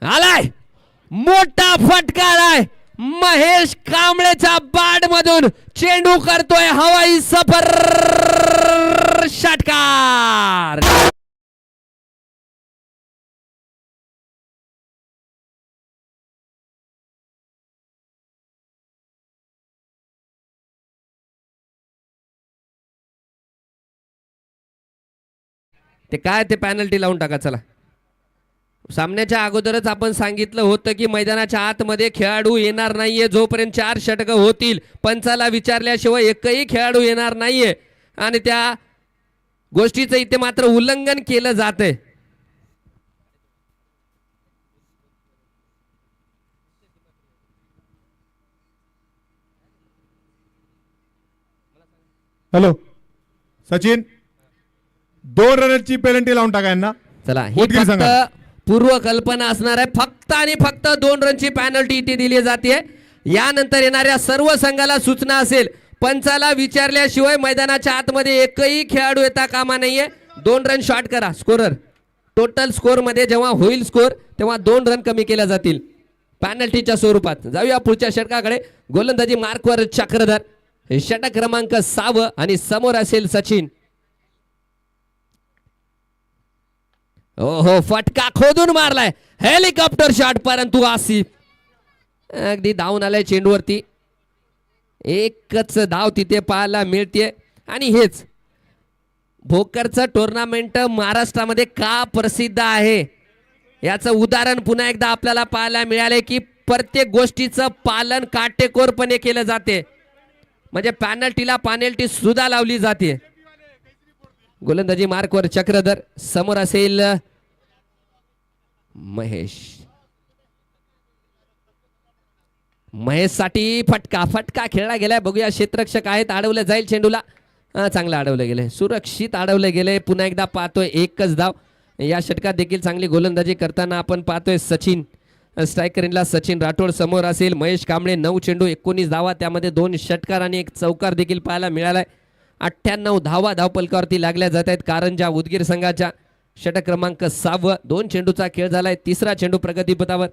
आलाय मोठा फटका आलाय महेश कांबळेच्या बॅट मधून. चेंडू करतोय हवाई सफर, षटकार. ते काय ते पॅनल्टी लावून टाका. चला, सामन्याच्या अगोदरच आपण सांगितलं होतं की मैदानाच्या आतमध्ये खेळाडू येणार नाहीये जोपर्यंत 4 षटकं होतील. पंचाला विचारल्याशिवाय एकही खेळाडू येणार नाहीये आणि त्या गोष्टीचं इथे मात्र उल्लंघन केलं जातंय. हॅलो सचिन, 2 रनची पेनल्टी लावून टाका यांना. चला, ही उदगीर फक्त संघाला. पूर्व कल्पना असणार आहे. फक्त आणि फक्त 2 रनची पॅनल्टी इथे दिली जाते. यानंतर येणाऱ्या सर्व संघाला सूचना असेल, पंचाला विचारल्याशिवाय मैदानाच्या आतमध्ये एकही खेळाडू येता कामा नाहीये. 2 रन शॉट करा. स्कोरर टोटल स्कोर मध्ये जेव्हा होईल स्कोर तेव्हा 2 रन कमी केल्या जातील पॅनल्टीच्या स्वरूपात. जाऊया पुढच्या षटकाकडे. गोलंदाजी मार्कवर चक्रधर, षटक क्रमांक 6 आणि समोर असेल सचिन. ओहो, फटका खोदून मारलाय, हेलिकॉप्टर शॉट, परंतु आसिफ अगदी धावून आलाय चेंडूवरती. एकच धाव तिथे पाहायला मिळते. आणि हेच भोकरचं टुर्नामेंट महाराष्ट्रामध्ये का प्रसिद्ध आहे याचं उदाहरण पुन्हा एकदा आपल्याला पाहायला मिळाले की प्रत्येक गोष्टीचं पालन काटेकोरपणे केलं जाते. म्हणजे पॅनल्टीला पॅनल्टी सुद्धा लावली जाते. गोलंदाजी मार्कवर चक्रधर, समोर असेल महेश. महेश साठी फटका खेळला गेलाय. बघूया, क्षेत्ररक्षक आहेत, अडवलं जाईल चेंडूला. चांगलं अडवलं गेलंय, सुरक्षित अडवलं गेलंय. पुन्हा एकदा पाहतोय एकच धाव. या षटकात देखील चांगली गोलंदाजी करताना आपण पाहतोय सचिन. स्ट्रायकर इनला सचिन राठोड, समोर असेल महेश कांबळे. 9 चेंडू 19 धावा, त्यामध्ये 2 षटकार आणि 1 चौकार देखील पाहायला मिळालाय. 98 धावा धावपलकावरती लागल्या जात आहेत कारंजा उदगीर संघाच्या. षटक क्रमांक 6. 2 चेंडूचा खेळ झालाय. 3रा चेंडू प्रगतीपथावर.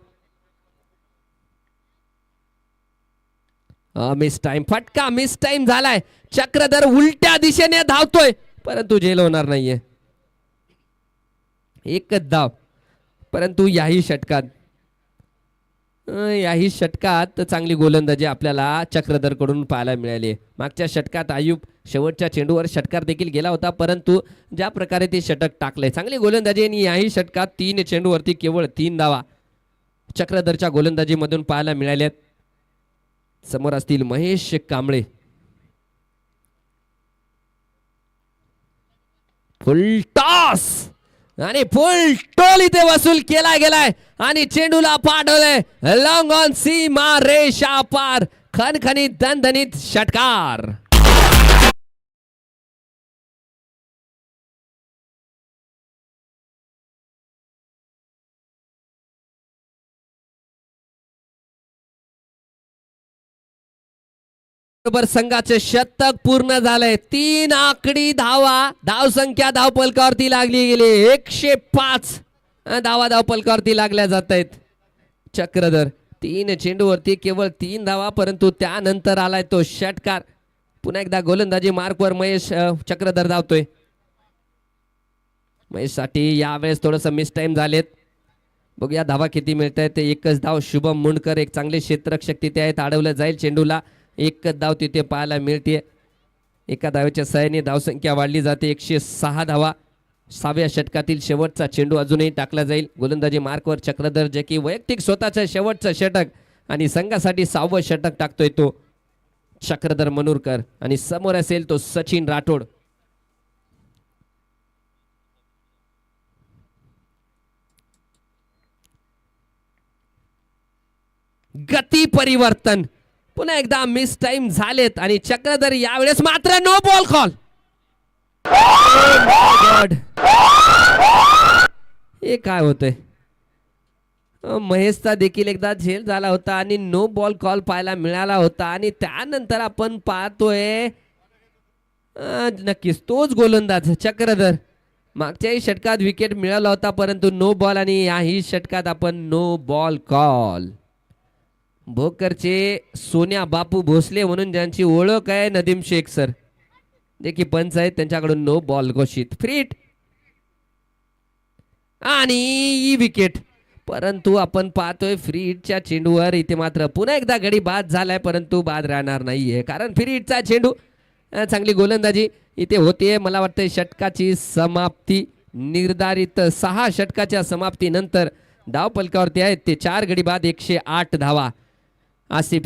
मिस टाइम, फटका मिस टाइम झालाय. चक्रधर उलट्या दिशेने धावतोय परंतु झेल होणार नाहीये. एकच धाव, परंतु याही षटकात चांगली गोलंदाजी आपल्याला चक्रधर कडून पाहायला मिळाली. मागच्या षटकात आयुब शेवटच्या चेंडूवर षटकार देखील गेला होता, परंतु ज्या प्रकारे ते षटक टाकले, चांगली गोलंदाजी. आणि याही षटकात 3 चेंडूवरती केवळ 3 धावा चक्रधरच्या गोलंदाजीमधून पाहायला मिळाल्यात. समोर असतील महेश कांबळे. फुल टॉस आणि फुल टोल इथे वसूल केला गेलाय आणि चेंडूला पाठवलंय लॉंग ऑन सीमा रेषा पार. खणखणीत दणदणीत षटकार. बरोबर संघाचे शतक पूर्ण झालंय. 3 आकडी धावा धावसंख्या धावपलकावरती लागली गेली. 105 धावा धावपलकावरती लागल्या जात आहेत. चक्रधर 3 चेंडूवरती केवळ 3 धावा, परंतु त्यानंतर आलाय तो षटकार. पुन्हा एकदा गोलंदाजी मार्कवर महेश चक्रधर धावतोय. महेश साठी यावेळेस थोडंसं मिस टाइम झालेत. बघूया धावा किती मिळत आहेत. एकच धाव. शुभम मुंडकर एक चांगले क्षेत्ररक्षक तिथे आहेत, अडवलं जाईल चेंडूला. एकच धाव तिथे पाहायला मिळते. एका धावेच्या सहाय्याने धावसंख्या वाढली जाते. 106 धावा. 6व्या षटकातील शेवटचा चेंडू अजूनही टाकला जाईल. गोलंदाजी मार्कवर चक्रधर, जे की वैयक्तिक स्वतःचं शेवटचं षटक आणि संघासाठी 6वं षटक टाकतोय तो चक्रधर मनूरकर. आणि समोर असेल तो सचिन राठोड. गती परिवर्तन पुन्हा एकदा मिस टाइम झालेत आणि चक्रधर यावेळेस मात्र नो बॉल कॉल. हे काय होतंय. महेशचा देखील एकदा झेल झाला होता आणि नो बॉल कॉल पाहायला मिळाला होता आणि त्यानंतर आपण पाहतोय नक्कीच तोच गोलंदाज चक्रधर. मागच्याही षटकात विकेट मिळाला होता परंतु नो बॉल आणि याही षटकात आपण नो बॉल कॉल. भोकरचे सोन्या बापू भोसले म्हणून ज्यांची ओळख आहे नदीम शेख सर देखील पंच आहेत त्यांच्याकडून नो बॉल घोषित. फ्रीट आणि विकेट परंतु आपण पाहतोय फ्रीटच्या चेंडूवर इथे मात्र पुन्हा एकदा गडी बाद झालाय परंतु बाद राहणार नाहीये कारण फ्रीटचा चेंडू चांगली गोलंदाजी इथे होते. मला वाटतं षटकाची समाप्ती निर्धारित 6 षटकाच्या समाप्तीनंतर धाव पलकावरती आहेत ते 4 गडी बाद 108 धावा. आसिफ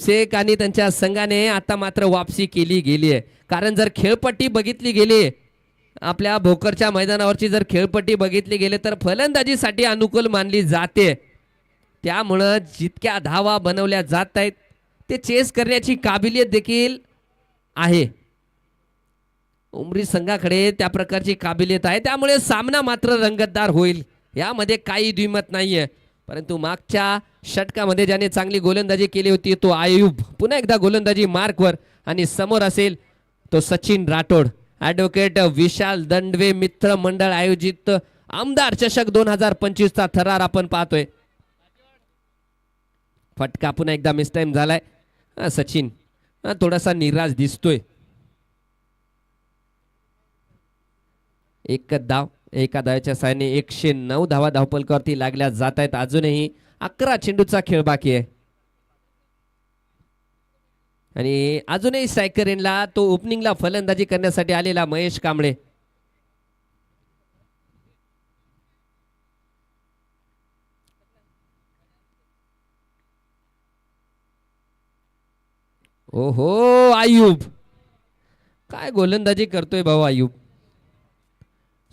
शेख आणि त्यांच्या संघाने आता मात्र वापसी केली गेली आहे कारण जर खेळपट्टी बघितली गेली आपल्या भोकरच्या मैदानावरची जर खेळपट्टी बघितली गेली तर फलंदाजीसाठी अनुकूल मानली जाते. त्यामुळं जितक्या धावा बनवल्या जात आहेत ते चेस करण्याची काबिलियत देखील आहे. उमरी संघाकडे त्या प्रकारची काबिलियत आहे त्यामुळे सामना मात्र रंगतदार होईल यामध्ये काही द्विमत नाहीये. परंतु मागच्या षटकामध्ये ज्याने चांगली गोलंदाजी केली होती तो आयुब पुन्हा एकदा गोलंदाजी मार्कवर आणि समोर असेल तो सचिन राठोड. ॲडव्होकेट विशाल दंडवे मित्र मंडळ आयोजित आमदार चषक 2025 चा थरार आपण पाहतोय. फटका पुन्हा एकदा मिस टाइम झालाय. सचिन थोडासा निराश दिसतोय. एक धाव एका धावेच्या साहाय्याने 109 धावा धावपलकावरती लागल्या जात आहेत. अजूनही 11 चेंडूचा खेळ बाकी आहे आणि अजूनही स्ट्रायकर एंडला तो ओपनिंगला फलंदाजी करण्यासाठी आलेला महेश कांबळे. ओहो आयुब काय गोलंदाजी करतोय भाऊ आयुब.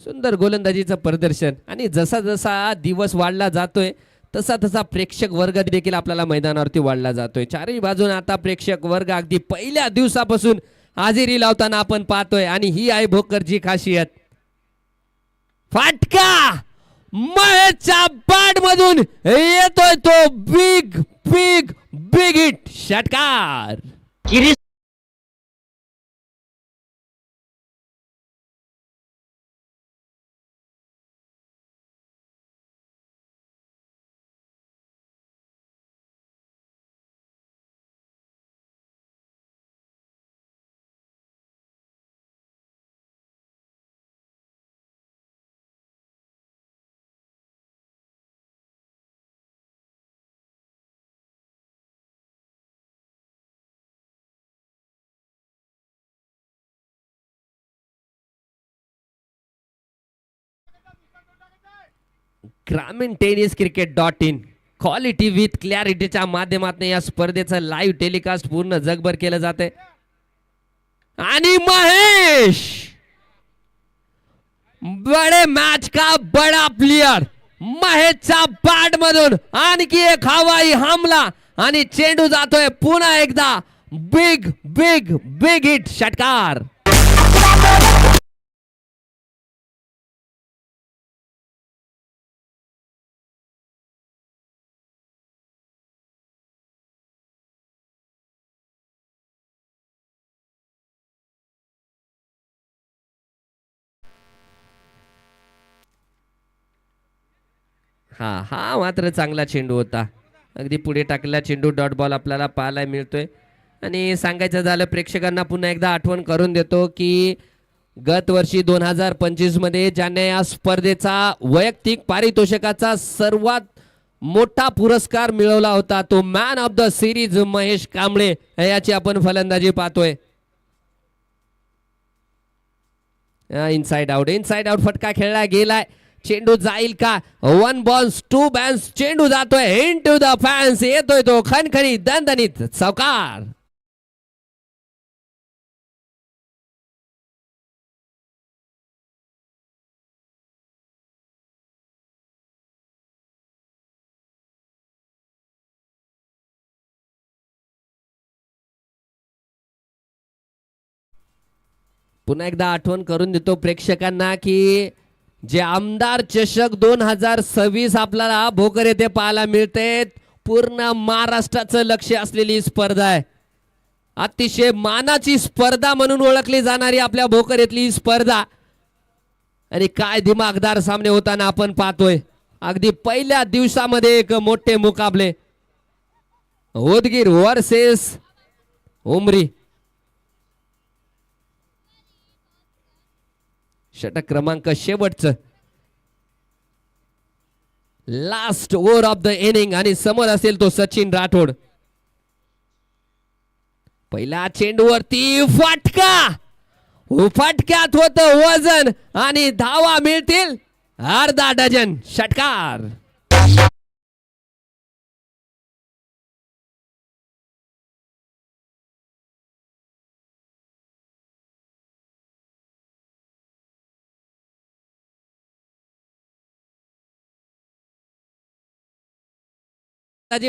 सुंदर गोलंदाजीचं प्रदर्शन आणि जसा जसा दिवस वाढला जातोय तसा तसा प्रेक्षक वर्ग देखील आपल्याला मैदानावरती वाढला जातोय. चारही बाजून आता प्रेक्षक वर्ग अगदी पहिल्या दिवसापासून हजेरी लावताना आपण पाहतोय आणि ही आहे भोकरची खासियत. फाटका महेशच्या बॅट मधून येतोय तो बिग बिग बिग हिट षटकार. ग्रामीण टेनिस क्रिकेट.in क्वालिटी विथ क्लॅरिटीच्या माध्यमातून या स्पर्धेचं लाईव्ह टेलिकास्ट पूर्ण जगभर केलं जाते आणि महेश बडे मॅच का बडा प्लेयर महेशच्या बॅट मधून आणखी एक हवाई हमला आणि चेंडू जातोय पुन्हा एकदा बिग बिग बिग हिट षटकार. हा मात्र चांगला चेंडू होता. अगदी पुढे टाकलेला चेंडू डॉट बॉल आपल्याला पाहायला मिळतोय आणि सांगायचं झालं प्रेक्षकांना पुन्हा एकदा आठवण करून देतो की गत वर्षी 2025 मध्ये ज्याने या स्पर्धेचा वैयक्तिक पारितोषिकाचा सर्वात मोठा पुरस्कार मिळवला होता तो man of the series Mahesh Kamble याची आपण फलंदाजी पाहतोय. इनसाइड आउट फटका खेळला गेलाय. चेंडू जाईल का. 1 बॉल्स 2 बॅन्स चेंडू जातोय इनटू द फॅन्स येतोय तो खणखणीत दणदणीत चौकार. पुन्हा एकदा आठवण करून देतो प्रेक्षकांना की जे आमदार चषक 2026 आपल्याला भोकर येथे पाहायला मिळते, पूर्ण महाराष्ट्राचं लक्ष असलेली स्पर्धा आहे. अतिशय मानाची स्पर्धा म्हणून ओळखली जाणारी आपल्या भोकर येथली स्पर्धा. आणि काय दिमागदार सामने होताना आपण पाहतोय. अगदी पहिल्या दिवसामध्ये एक मोठे मुकाबले. उदगीर वर्सेस उमरी. षटक क्रमांक शेवटचं, last over of the inning आणि समोर असेल तो सचिन राठोड. पहिल्या चेंडूवरती फटका, फटक्यात होतं वजन आणि धावा मिळतील अर्धा डझन. षटकार.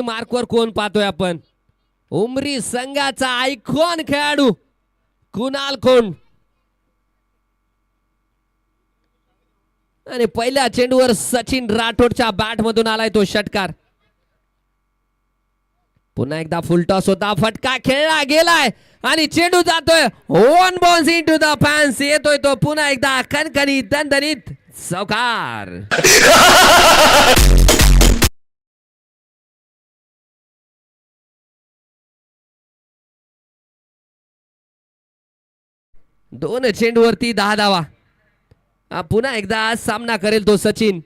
मार्कवर कोण पाहतोय आपण? उमरी संघाचा आयकॉन खेळाडू कुणाल खोंड. आणि पहिल्या चेंडूवर सचिन राठोडच्या बॅट मधून आलाय तो षटकार. पुन्हा एकदा फुलटॉस होता, फटका खेळला गेलाय आणि चेंडू जातोय one bounce into the fans. येतोय तो पुन्हा एकदा कणकणीत दणदणीत चौकार. दोन चेंडूवरती 10 धावा. पुन्हा एकदा सामना करेल तो Sachin.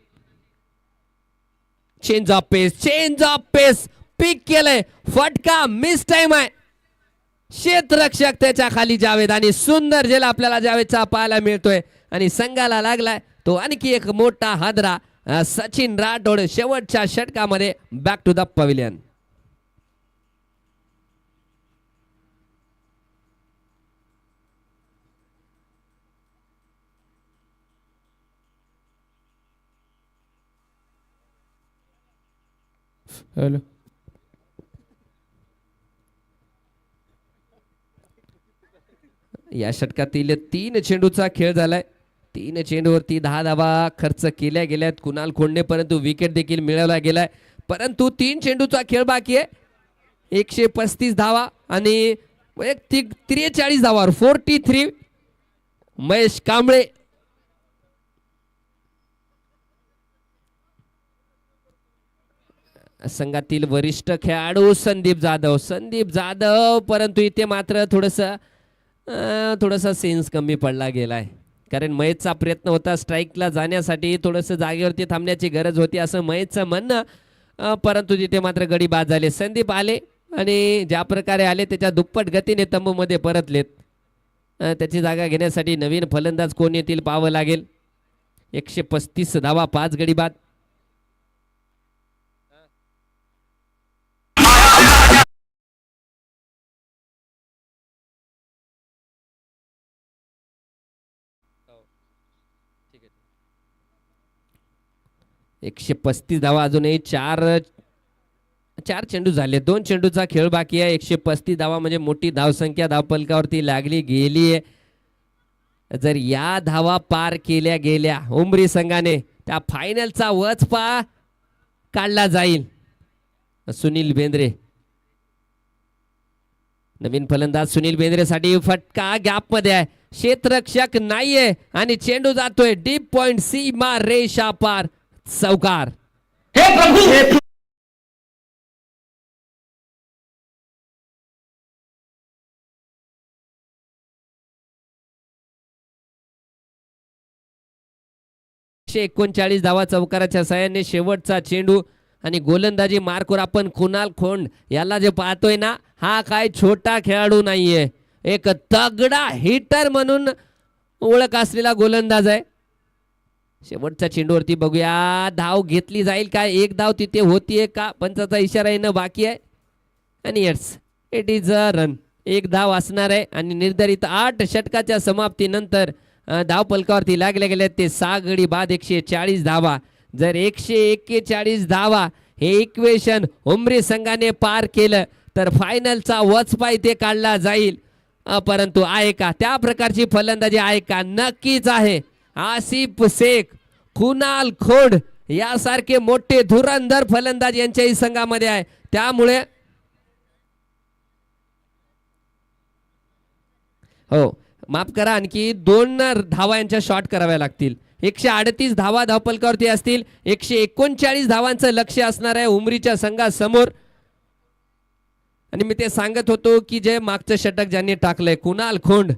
Change of pace, change of pace pick केलंय. फटका मिस टाइम आहे. क्षेत्ररक्षक त्याच्या खाली जावेद आणि सुंदर झेल आपल्याला जावेदचा पाहायला मिळतोय. आणि संघाला लागलाय तो आणखी एक मोठा हादरा. सचिन राठोड शेवटच्या षटकामध्ये back to the pavilion. Hello. या षटकातील 3 चेंडूचा खेळ झालाय. 3 चेंडूवरती 10 धावा खर्च केल्या गेल्यात कुणाल खोंडे, परंतु विकेट देखील मिळवला गेलाय. परंतु 3 चेंडूचा खेळ बाकी आहे. 135 धावा आणि 43 धावावर 43 महेश कांबळे. संघातील वरिष्ठ खेळाडू संदीप जाधव. परंतु इथे मात्र थोडंसं सेन्स कमी पडला गेलाय. कारण महेशचा प्रयत्न होता स्ट्राईकला जाण्यासाठी, थोडंसं जागेवरती थांबण्याची गरज होती असं महेशचं म्हणणं. परंतु तिथे मात्र गडी बाद झाले. संदीप आले आणि ज्या प्रकारे आले त्याच्या दुप्पट गतीने तंबूमध्ये परतलेत. त्याची जागा घेण्यासाठी नवीन फलंदाज कोण येतील पाहावं लागेल. 135 धावा, 5 गडी बाद. आहे 135 धावा, अजूनही 4 चेंडू झाले. 2 चेंडूचा खेळ बाकी आहे. 135 धावा म्हणजे मोठी धावसंख्या धावपलकावरती लागली गेली आहे. जर या धावा पार केल्या गेल्या उमरी संघाने त्या फायनलचा वचपा काढला जाईल. सुनील बेंद्रे, नवीन फलंदाज सुनील बेंद्रेसाठी फटका गॅप मध्ये आहे. क्षेत्ररक्षक नाहीये आणि चेंडू जातोय डीप पॉइंट, सीमा रेषा पार. चौकार. हे प्रभू. एकशे 39 धावा चौकाराच्या साहाय्याने शेवटचा चेंडू आणि गोलंदाजी मार्कवर आपण कुणाल खोंड याला जे पाहतोय ना, हा काय छोटा खेळाडू नाहीये. एक तगडा हिटर म्हणून ओळख असलेला गोलंदाज आहे. शेवटच्या चेंडूवरती बघूया धाव घेतली जाईल काय. एक धाव तिथे होतीये का, पंचाचा इशारा येणं बाकी आहे. आणि इट इज अ रन. एक धाव असणार आहे आणि निर्धारित 8 षटकाच्या समाप्तीनंतर धाव पलकावरती लागले गेले ते 6 गडी बाद. 140 धावा. जर 141 धावा हे इक्वेशन उमरी संघाने पार केलं तर फायनलचा वचपा इथे काढला जाईल. परंतु आहे का त्या प्रकारची फलंदाजी आहे का? नक्कीच आहे. आसिफ शेख, कुणाल खोड यासारखे मोठे धुरंधर फलंदाज यांच्याही संघामध्ये आहे. त्यामुळे हो माफ करा, आणखी 2 धावा यांच्या शॉट कराव्या लागतील. 138 धावा धावपलकावरती असतील. 139 धावांचं लक्ष्य असणार आहे उमरीच्या संघासमोर. आणि मी ते सांगत होतो की जे मागचं षटक ज्यांनी टाकलंय कुणाल खोंड,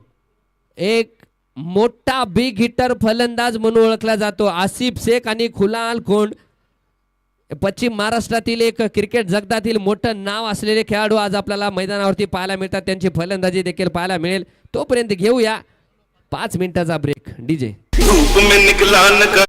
एक मोठा बिग हिटर फलंदाज म्हणून ओळखला जातो. आसिफ शेख आणि कुणाल खोंड पश्चिम महाराष्ट्रातील एक क्रिकेट जगतातील मोठं नाव असलेले खेळाडू आज आपल्याला मैदानावरती पाहायला मिळतात. त्यांची फलंदाजी देखील पाहायला मिळेल. तोपर्यंत घेऊया 5 मिनिटाचा ब्रेक. डीजे धूप में निकला न कर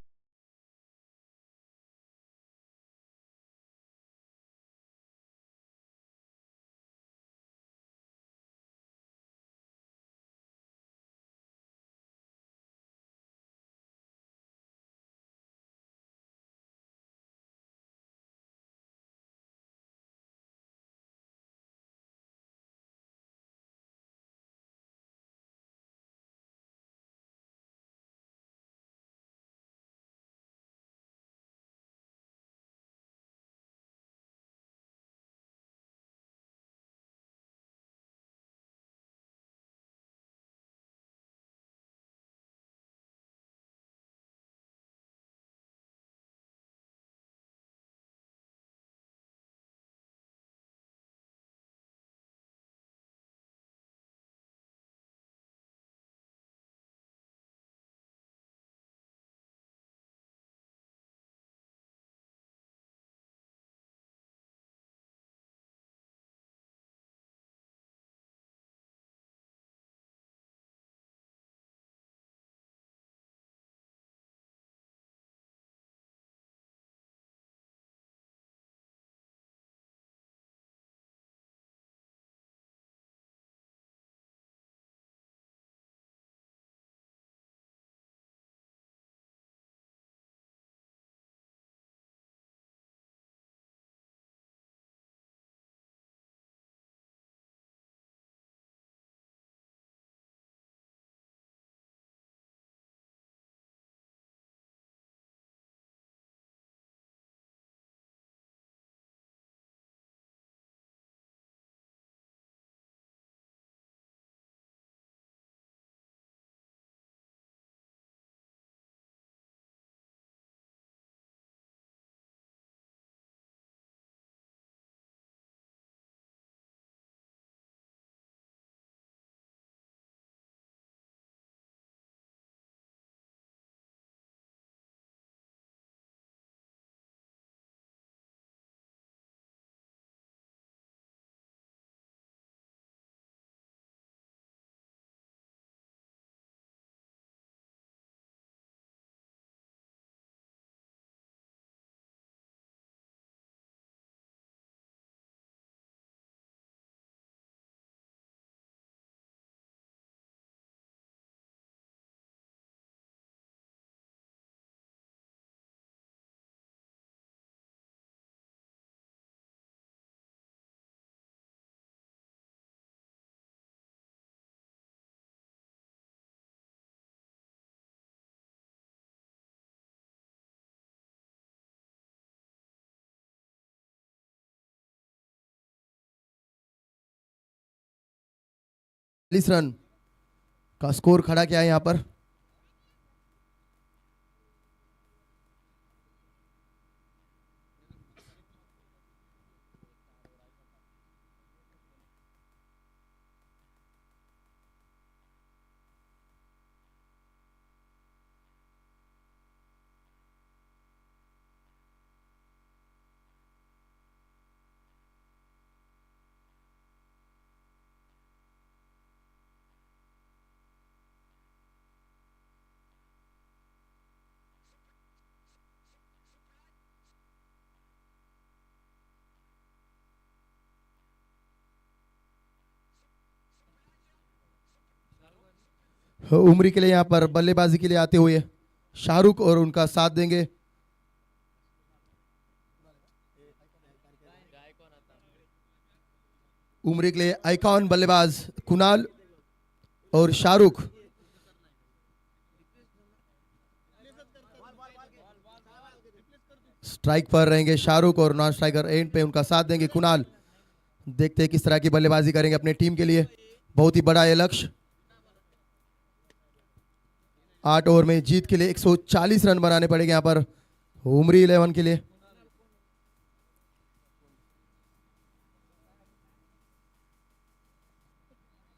रन का स्कोर खड़ा किया है यहाँ पर. उमरी के लिए यहाँ पर बल्लेबाजी के लिए आते हुए शाहरुख और उनका साथ देंगे. उमरी के लिए आइकॉन बल्लेबाज कुणाल और शाहरुख। स्ट्राइक पर रहेंगे शाहरुख और नॉन स्ट्राइकर एंड पे उनका साथ देंगे कुणाल। देखते हैं किस तरह की बल्लेबाजी करेंगे अपने टीम के लिए। बहुत ही बड़ा ये लक्ष्य। 8 ओवर में जीत के लिए 140 रन बनाने पड़ेंगे यहाँ पर उमरी 11 के लिए।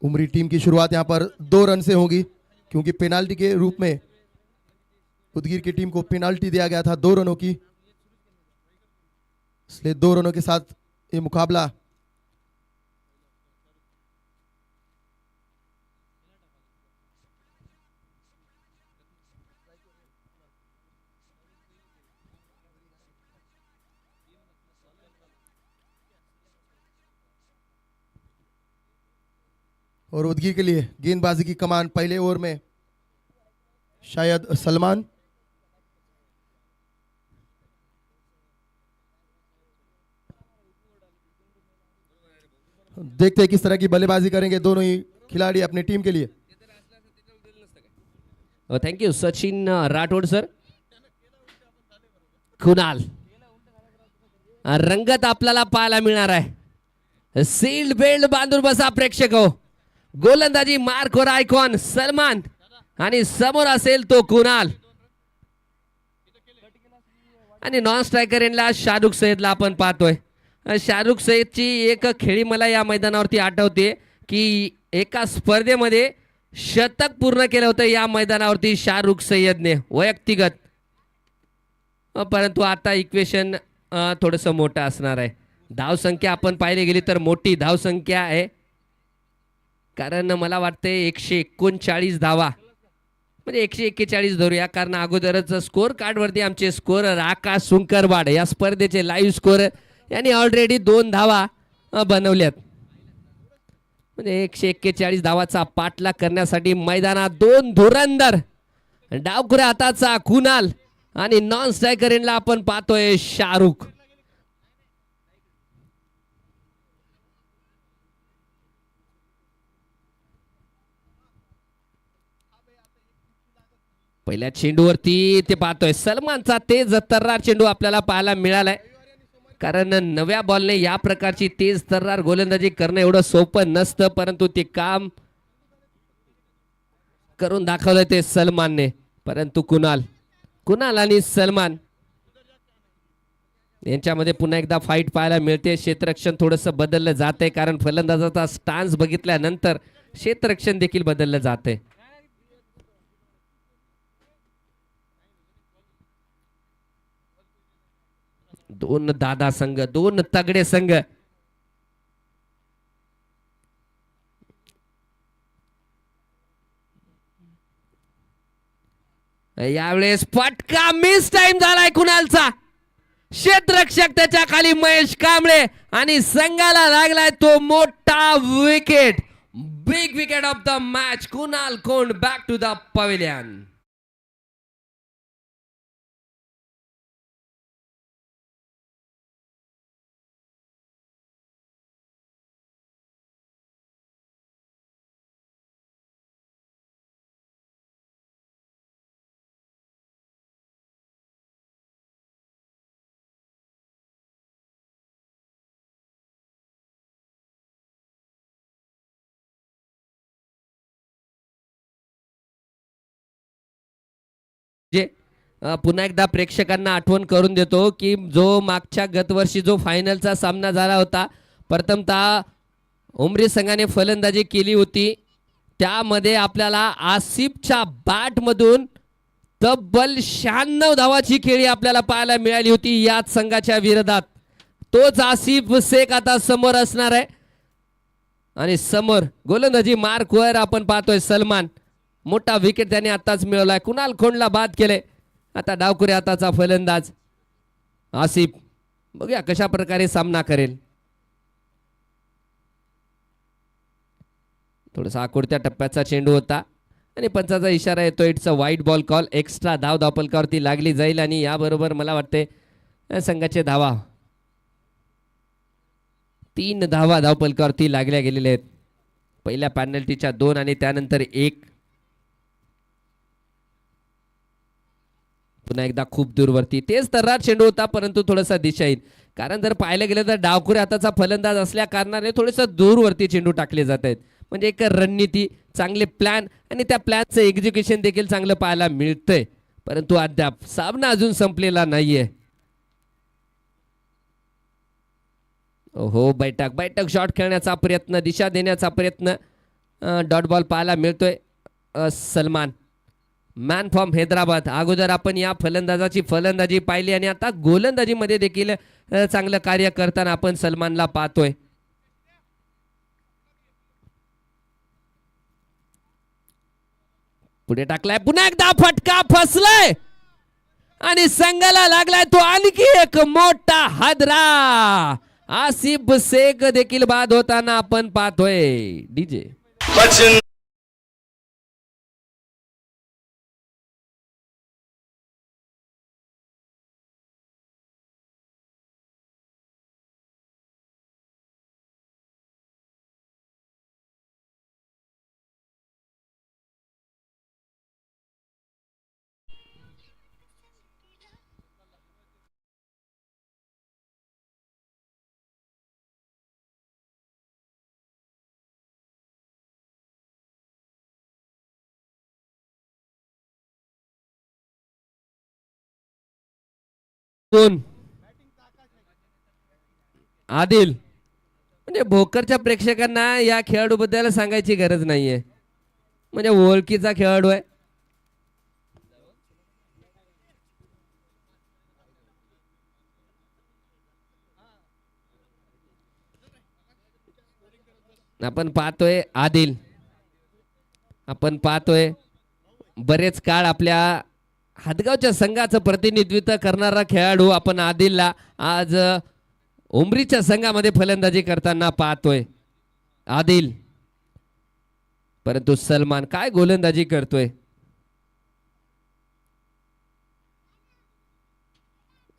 उमरी टीम की शुरुआत यहाँ पर 2 रन से होगी, क्योंकि पेनाल्टी के रूप में उदगीर की टीम को पेनाल्टी दिया गया था 2 रनों की, इसलिए 2 रनों के साथ ये मुकाबला। और उदगीर के लिए गेंदबाजी की कमान पहले ओवर में शायद सलमान। देखते हैं किस तरह की बल्लेबाजी करेंगे दोनों ही खिलाड़ी अपनी टीम के लिए। Thank you Sachin Rathod sir. कुणाल रंगत आपल्याला पाहायला मिळणार आहे. सील्ड बेल्ट बांधून बसा प्रेक्षक हो. गोलंदाजी मार्कवर आयकॉन सलमान आणि समोर असेल तो कुणाल आणि नॉन स्ट्रायकर यांना शाहरुख सैयदला आपण पाहतोय. शाहरुख सैयदची एक खेळी मला या मैदानावरती आठवते की एका स्पर्धेमध्ये शतक पूर्ण केलं होतं या मैदानावरती शाहरुख सैयदने व्यक्तिगत. परंतु आता इक्वेशन थोडंसं मोठं असणार आहे. धावसंख्या आपण पाहिली गेली तर मोठी धावसंख्या आहे, कारण मला वाटते 139 धावा म्हणजे 141 धरूया, कारण अगोदरच स्कोर कार्डवरती आमचे स्कोर आकाश सुंकरवाड या स्पर्धेचे लाईव्ह स्कोर यांनी ऑलरेडी 2 धावा बनवल्यात. म्हणजे 141 धावाचा पाठलाग करण्यासाठी मैदानात 2 धुरंदर डावखुऱ्या हाताचा कुणाल आणि नॉन स्ट्रायकर यांना आपण पाहतोय शाहरुख. पहिल्या चेंडूवरती ते पाहतोय सलमानचा तेज तर्रार चेंडू आपल्याला पाहायला मिळालाय, कारण नव्या बॉलने या प्रकारची तेज तर्रार गोलंदाजी करणं एवढं सोपं नसतं, परंतु ते काम करून दाखवलं ते सलमानने. परंतु कुणाल आणि सलमान यांच्यामध्ये पुन्हा एकदा फाईट पाहायला मिळते. क्षेत्ररक्षण थोडंसं बदललं जाते, कारण फलंदाजाचा स्टान्स बघितल्यानंतर क्षेत्ररक्षण देखील बदललं जाते. दोन दादा संघ, 2 तगडे संघ. यावेळेस फटका मिस टाइम झालाय कुणालचा. क्षेत्ररक्षक त्याच्या खाली महेश कांबळे आणि संघाला लागलाय तो मोठा wicket. Big wicket of the match. Kunal Kond back to the pavilion. पुन्हा एकदा प्रेक्षकांना आठवण करून देतो की जो मागच्या गतवर्षी जो फायनलचा सामना झाला होता, प्रथमतः उमरी संघाने फलंदाजी केली होती, त्यामध्ये आपल्याला आसिफच्या बॅटमधून तब्बल 96 धावाची खेळी आपल्याला पाहायला मिळाली होती याच संघाच्या विरोधात. तोच आसिफ शेख आता समोर असणार आहे आणि समोर गोलंदाजी मार्कवर आपण पाहतोय सलमान. मोठा विकेट त्याने आताच मिळवलाय. कुणाल खोंडला बाद केले. आता डावखुऱ्या हाताचा फलंदाज आसिफ. बघूया कशा प्रकारे सामना करेल. थोडासा आकुडत्या टप्प्याचा चेंडू होता आणि पंचाचा इशारा येतो. इट्स अ वाईट बॉल कॉल. एक्स्ट्रा धाव धावपलकावरती लागली जाईल आणि याबरोबर मला वाटते संघाचे धावा 3 धावा धावपलकावरती लागल्या गेलेल्या आहेत. पहिल्या पेनल्टीच्या 2 आणि त्यानंतर 1. पुन्हा एकदा खूप दूरवरती तेच तर्रार चेंडू होता, परंतु थोडासा दिशाहीन. कारण जर पाहायला गेलं तर डावखुरे हाताचा फलंदाज असल्या कारणाने थोडंसं दूरवरती चेंडू टाकले जात आहेत. म्हणजे एक रणनीती, चांगले प्लॅन आणि त्या प्लॅनचं एक्झिक्युशन देखील चांगलं पाहायला मिळतंय. परंतु अद्याप सामना अजून संपलेला नाहीये. हो, बैठक शॉट खेळण्याचा प्रयत्न, दिशा देण्याचा प्रयत्न, डॉट बॉल पाहायला मिळतोय. Salman man from Hyderabad. अगोदर आपण या फलंदाजाची फलंदाजी पाहिली आणि आता गोलंदाजीमध्ये देखील चांगलं कार्य करताना आपण सलमानला पाहतोय. पुढे टाकलाय, पुन्हा एकदा फटका फसलाय आणि संघाला लागलाय तो आणखी एक मोठा हादरा. आसिफ शेख देखील बाद होताना आपण पाहतोय. डीजे बचन आदिल. म्हणजे भोकरच्या प्रेक्षकांना या खेळाडूबद्दल सांगायची गरज नाहीये. म्हणजे ओळखीचा खेळाडू आहे. आपण पाहतोय आदिल, आपण पाहतोय बरेच काळ आपल्या हादगावच्या संघाचं प्रतिनिधित्व करणारा खेळाडू आपण आदिलला आज उमरीच्या संघामध्ये फलंदाजी करताना पाहतोय. आदिल, परंतु सलमान काय गोलंदाजी करतोय.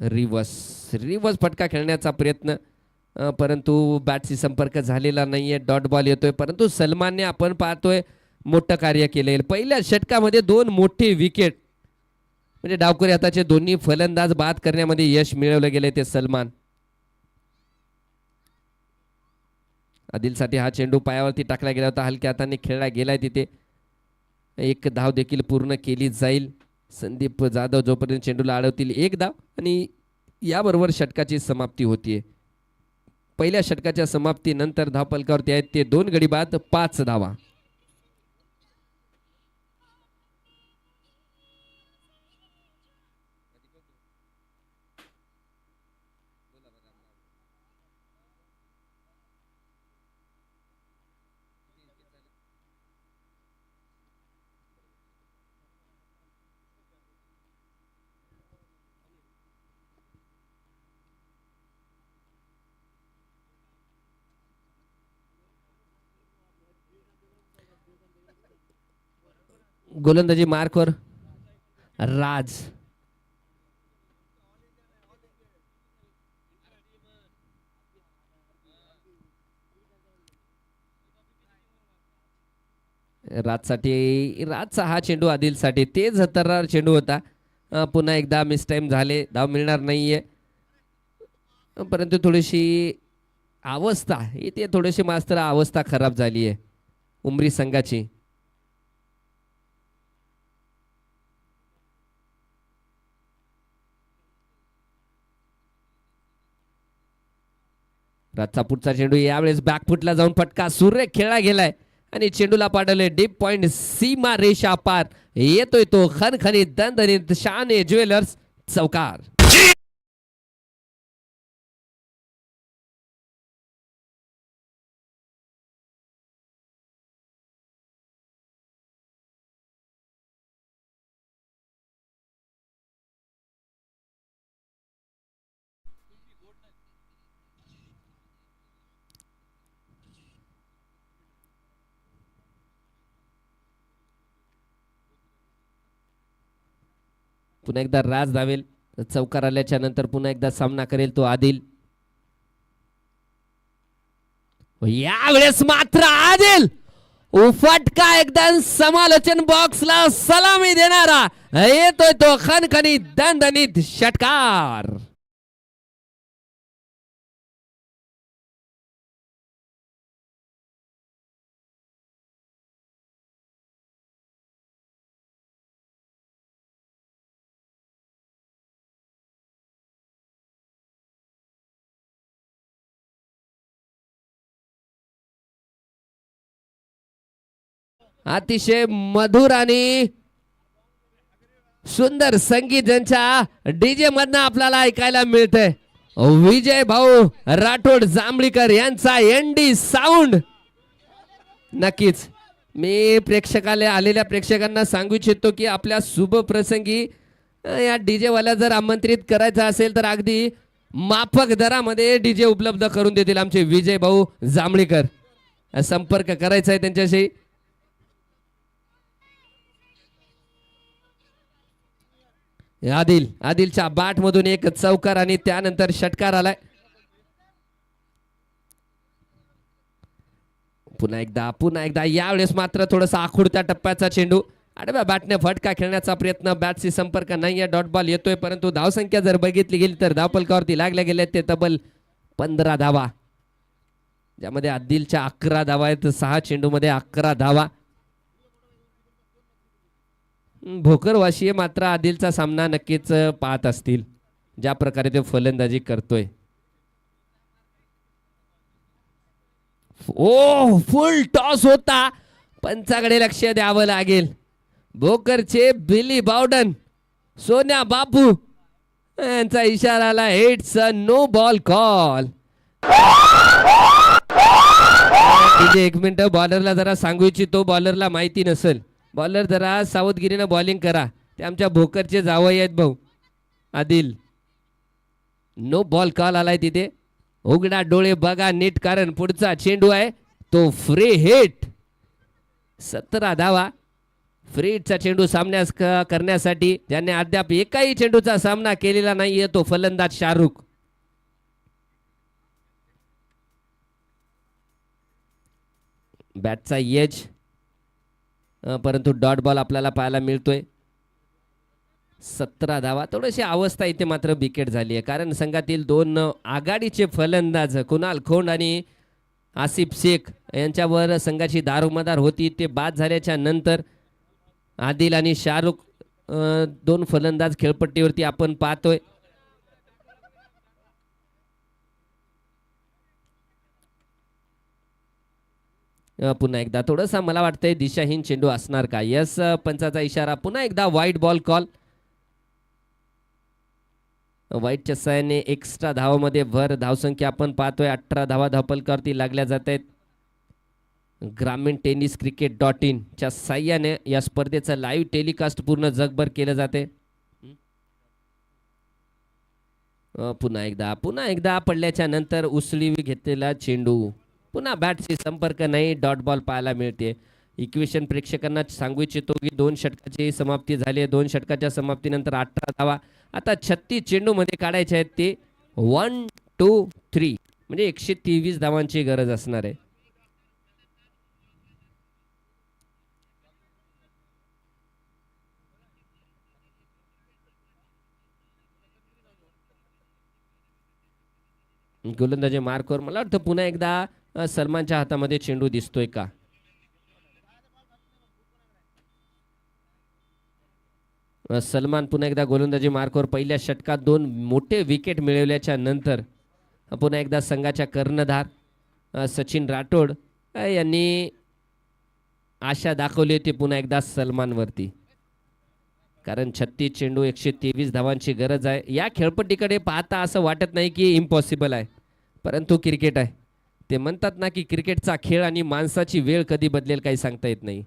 रिवर्स फटका खेळण्याचा प्रयत्न, परंतु बॅटशी संपर्क झालेला नाहीये. डॉट बॉल येतोय, परंतु सलमानने आपण पाहतोय मोठं कार्य केले. पहिल्या षटकामध्ये 2 मोठे विकेट, म्हणजे डावखुरे हाताचे दोन्ही फलंदाज बाद करण्यामध्ये यश मिळवलं गेले ते सलमान. आदिलसाठी हा चेंडू पायावरती टाकला गेला होता, हलक्या हाताने खेळला गेलाय. तिथे एक धाव देखील पूर्ण केली जाईल. संदीप जाधव जोपर्यंत चेंडूला अडवतील 1 धाव आणि याबरोबर षटकाची समाप्ती होतीये. पहिल्या षटकाच्या समाप्तीनंतर धावफलकावरती आहेत ते 2 गडी बाद 5 धावा. गोलंदाजी मार्कवर राज. राजचा हा चेंडू आदिलसाठी तेज हतरदार चेंडू होता. पुन्हा एकदा मिस टाइम झाले, धाव मिळणार नाहीये. परंतु थोडीशी अवस्था इथे थोडीशी मास्तर अवस्था खराब झाली आहे उमरी संघाची. राजचा पुढचा चेंडू यावेळेस बॅकफुटला जाऊन फटका सुरेख खेळला गेलाय आणि चेंडूला पाडले डीप पॉइंट, सीमा रेषा पार. येतोय तो खणखणीत दणदणीत शाने ज्वेलर्स चौकार. पुन्हा एकदा राज धावेल. चौकार आल्याच्या नंतर पुन्हा एकदा सामना करेल तो आदिल. यावेळेस मात्र आदिल फटका एकदम समालोचन बॉक्सला सलामी देणारा येतोय तो खणखणीत दणदणीत षटकार. अतिशय मधुर आणि सुंदर संगीत ज्यांच्या डीजे मधनं आपल्याला ऐकायला मिळतंय. विजय भाऊ राठोड जांभळीकर यांचा एनडी साऊंड. नक्कीच मी प्रेक्षकाला आलेल्या प्रेक्षकांना सांगू इच्छितो की आपल्या शुभ प्रसंगी या डीजे वाल्या जर आमंत्रित करायचं असेल तर अगदी माफक दरामध्ये डीजे उपलब्ध करून देतील आमचे विजय भाऊ जांभळीकर. संपर्क करायचा आहे त्यांच्याशी. आदिलच्या बाट मधून एक चौकार आणि त्यानंतर षटकार आलाय. पुन्हा एकदा यावेळेस मात्र थोडासा आखुडत्या टप्प्याचा चेंडू. आडव्या बॅटने फटका खेळण्याचा प्रयत्न. बॅटशी संपर्क नाहीये. डॉट बॉल येतोय परंतु धावसंख्या जर बघितली गेली तर धावफलकावरती लागल्या गेल्या ते तब्बल 15 धावा, ज्यामध्ये आदिलच्या 11 धावा आहेत. 6 चेंडूमध्ये 11 धावा. भोकरवाशी मात्र आदिलचा सामना नक्कीच पाहत असतील ज्या प्रकारे ते फलंदाजी करतोय. ओ फुल टॉस होता. पंचाकडे लक्ष द्यावं लागेल. भोकरचे बिली बावडन, सोन्या बापू यांचा इशारा आला. It's a no ball call. एक मिनिट बॉलरला जरा सांगू इच्छितो, बॉलरला माहिती नसेल. बॉलर जरा सावधगिरीनं बॉलिंग करा. ते आमच्या भोकरचे जावई आहेत भाऊ आदिल. नो बॉल कॉल आलाय तिथे. उघडा डोळे बघा नीट कारण पुढचा चेंडू आहे तो फ्री हिट. 17 धावा. फ्री हिटचा चेंडू सामन्यास करण्यासाठी ज्याने अद्याप एकाही चेंडूचा सामना केलेला नाहीये तो फलंदाज शाहरुख. बॅटचा एज परंतु डॉट बॉल आपल्याला पाहायला मिळतोय. 17 धावा. थोडीशी अवस्था इथे मात्र बिकेट झाली आहे कारण संघातील 2 आघाडीचे फलंदाज कुणाल खोंड आणि आसिफ शेख यांच्यावर संघाची दारोमदार होती. ते बाद झाल्याच्या नंतर आदिल आणि शाहरुख 2 फलंदाज खेळपट्टीवरती आपण पाहतोय. पुन्हा एकदा थोडासा मला वाटतंय दिशाहीन चेंडू असणार का. यस पंचाचा इशारा. पुन्हा एकदा वाईट बॉल कॉल. वाईटच्या सहाय्याने एक्स्ट्रा धावामध्ये भर. धावसंख्या आपण पाहतोय 18 धावा धावफलकावरती लागल्या जात आहेत. ग्रामीण टेनिस क्रिकेट .in च्या साह्याने या स्पर्धेचं लाईव्ह टेलिकास्ट पूर्ण जगभर केलं जाते. पुन्हा एकदा पडल्याच्या नंतर उसळी घेतलेला चेंडू. पुन्हा बॅटशी संपर्क नाही. डॉट बॉल पाहायला मिळते. इक्वेशन प्रेक्षकांना सांगू इच्छितो की 2 षटकाची समाप्ती झाली आहे. 2 षटकाच्या समाप्तीनंतर 18 धावा आता 36 चेंडूमध्ये काढायचे आहेत. ते 1, 2, 3 म्हणजे 123 धावांची गरज असणार आहे. गोलंदाजी मार्कवर मला वाटतं पुन्हा एकदा सलमानच्या हातामध्ये चेंडू दिसतोय का. सलमान पुन्हा एकदा गोलंदाजी मार्कवर. पहिल्या षटकात 2 मोठे विकेट मिळवल्याच्या नंतर पुन्हा एकदा संघाच्या कर्णधार सचिन राठोड यांनी आशा दाखवली होती पुन्हा एकदा सलमानवरती कारण 36 चेंडू 123 धावांची गरज आहे. या खेळपट्टीकडे पाहता असं वाटत नाही की इम्पॉसिबल आहे परंतु क्रिकेट आहे. ते म्हणतात ना की क्रिकेटचा खेळ आणि माणसाची वेळ कधी बदलेल काही सांगता येत नाही.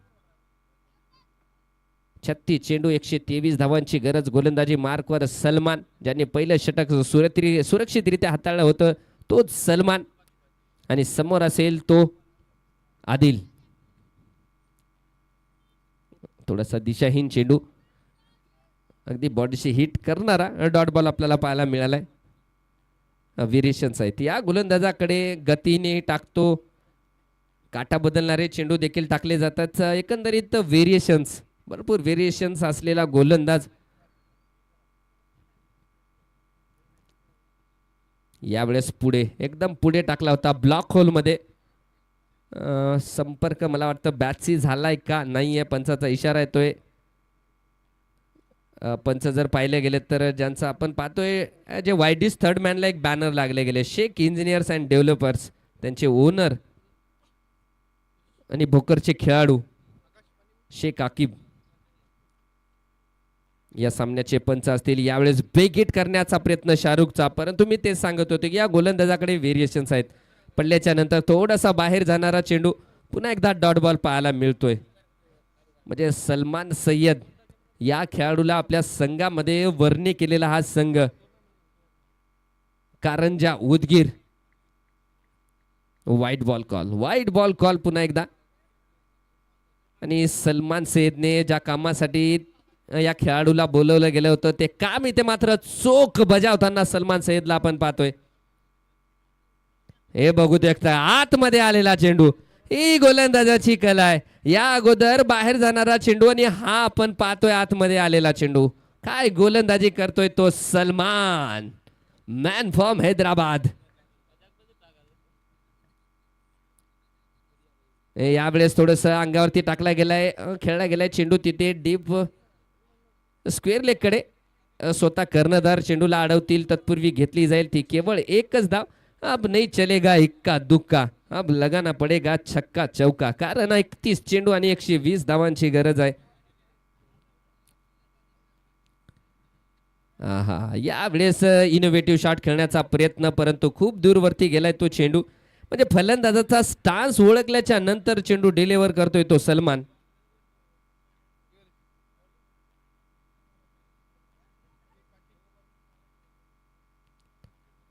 36 चेंडू 123 धावांची गरज. गोलंदाजी मार्कवर सलमान ज्यांनी पहिलं षटक सुरक्षितरित्या हाताळलं होतं तोच सलमान आणि समोर असेल तो आदिल. थोडासा दिशाहीन चेंडू अगदी बॉडीशी हिट करणारा डॉट बॉल आपल्याला पाहायला मिळालाय. व्हेरिएशन्स आहेत. या गोलंदाजाकडे गतीने टाकतो काटा बदलणारे चेंडू देखील टाकले जातात. एकंदरीत व्हेरिएशन्स, भरपूर व्हेरिएशन्स असलेला गोलंदाज. यावेळेस पुढे, एकदम पुढे टाकला होता ब्लॉक होल मध्ये. संपर्क मला वाटतं बॅटशी झालाय का नाहीये, पंचाचा इशारा येतोय. पंच जर पाहिले गेले तर ज्यांचं आपण पाहतोय जे वायडीस थर्ड मॅनला एक बॅनर लागले गेले, शेख इंजिनियर्स अँड डेव्हलपर्स, त्यांचे ओनर आणि भोकरचे खेळाडू शेख आकिब या सामन्याचे पंच असतील. यावेळेस बेगिट करण्याचा प्रयत्न शाहरुखचा, परंतु मी तेच सांगत होते की या गोलंदाजाकडे व्हेरिएशन्स आहेत. पडल्याच्या नंतर थोडासा बाहेर जाणारा चेंडू पुन्हा एकदा डॉट बॉल पाहायला मिळतोय. म्हणजे सलमान सय्यद या खेळाडूला आपल्या संघामध्ये वर्णी केलेला हा संघ Karanja Udgir. White ball call पुन्हा एकदा. आणि सलमान सय्यदने ज्या कामासाठी या खेळाडूला बोलवलं गेलं होतं ते काम इथे मात्र चोख बजावताना सलमान सय्यदला आपण पाहतोय. हे बघू देखता आतमध्ये आलेला चेंडू, ही गोलंदाजाची कला आहे. या अगोदर बाहेर जाणारा चेंडू आणि हा आपण पाहतोय आतमध्ये आलेला चेंडू. काय गोलंदाजी करतोय तो सलमान, मॅन फ्रॉम हैदराबाद. यावेळेस थोडस अंगावरती टाकला गेलाय, खेळला गेलाय चेंडू तिथे डीप स्क्वेअर लेग कडे. स्वतः कर्णधार चेंडूला अडवतील, तत्पूर्वी घेतली जाईल ती केवळ एकच धाव. अब नाही चलेगा इक्का दुक्का, अब लगाना पडेगा छक्का चौका, कारण 31 चेंडू आणि 120 धावांची गरज आहे. यावेळेस इनोव्हेटिव्ह शॉट खेळण्याचा प्रयत्न, परंतु खूप दूरवरती गेलाय तो चेंडू. म्हणजे फलंदाजाचा स्टान्स ओळखल्याच्या नंतर चेंडू डिलिव्हर करतोय तो सलमान.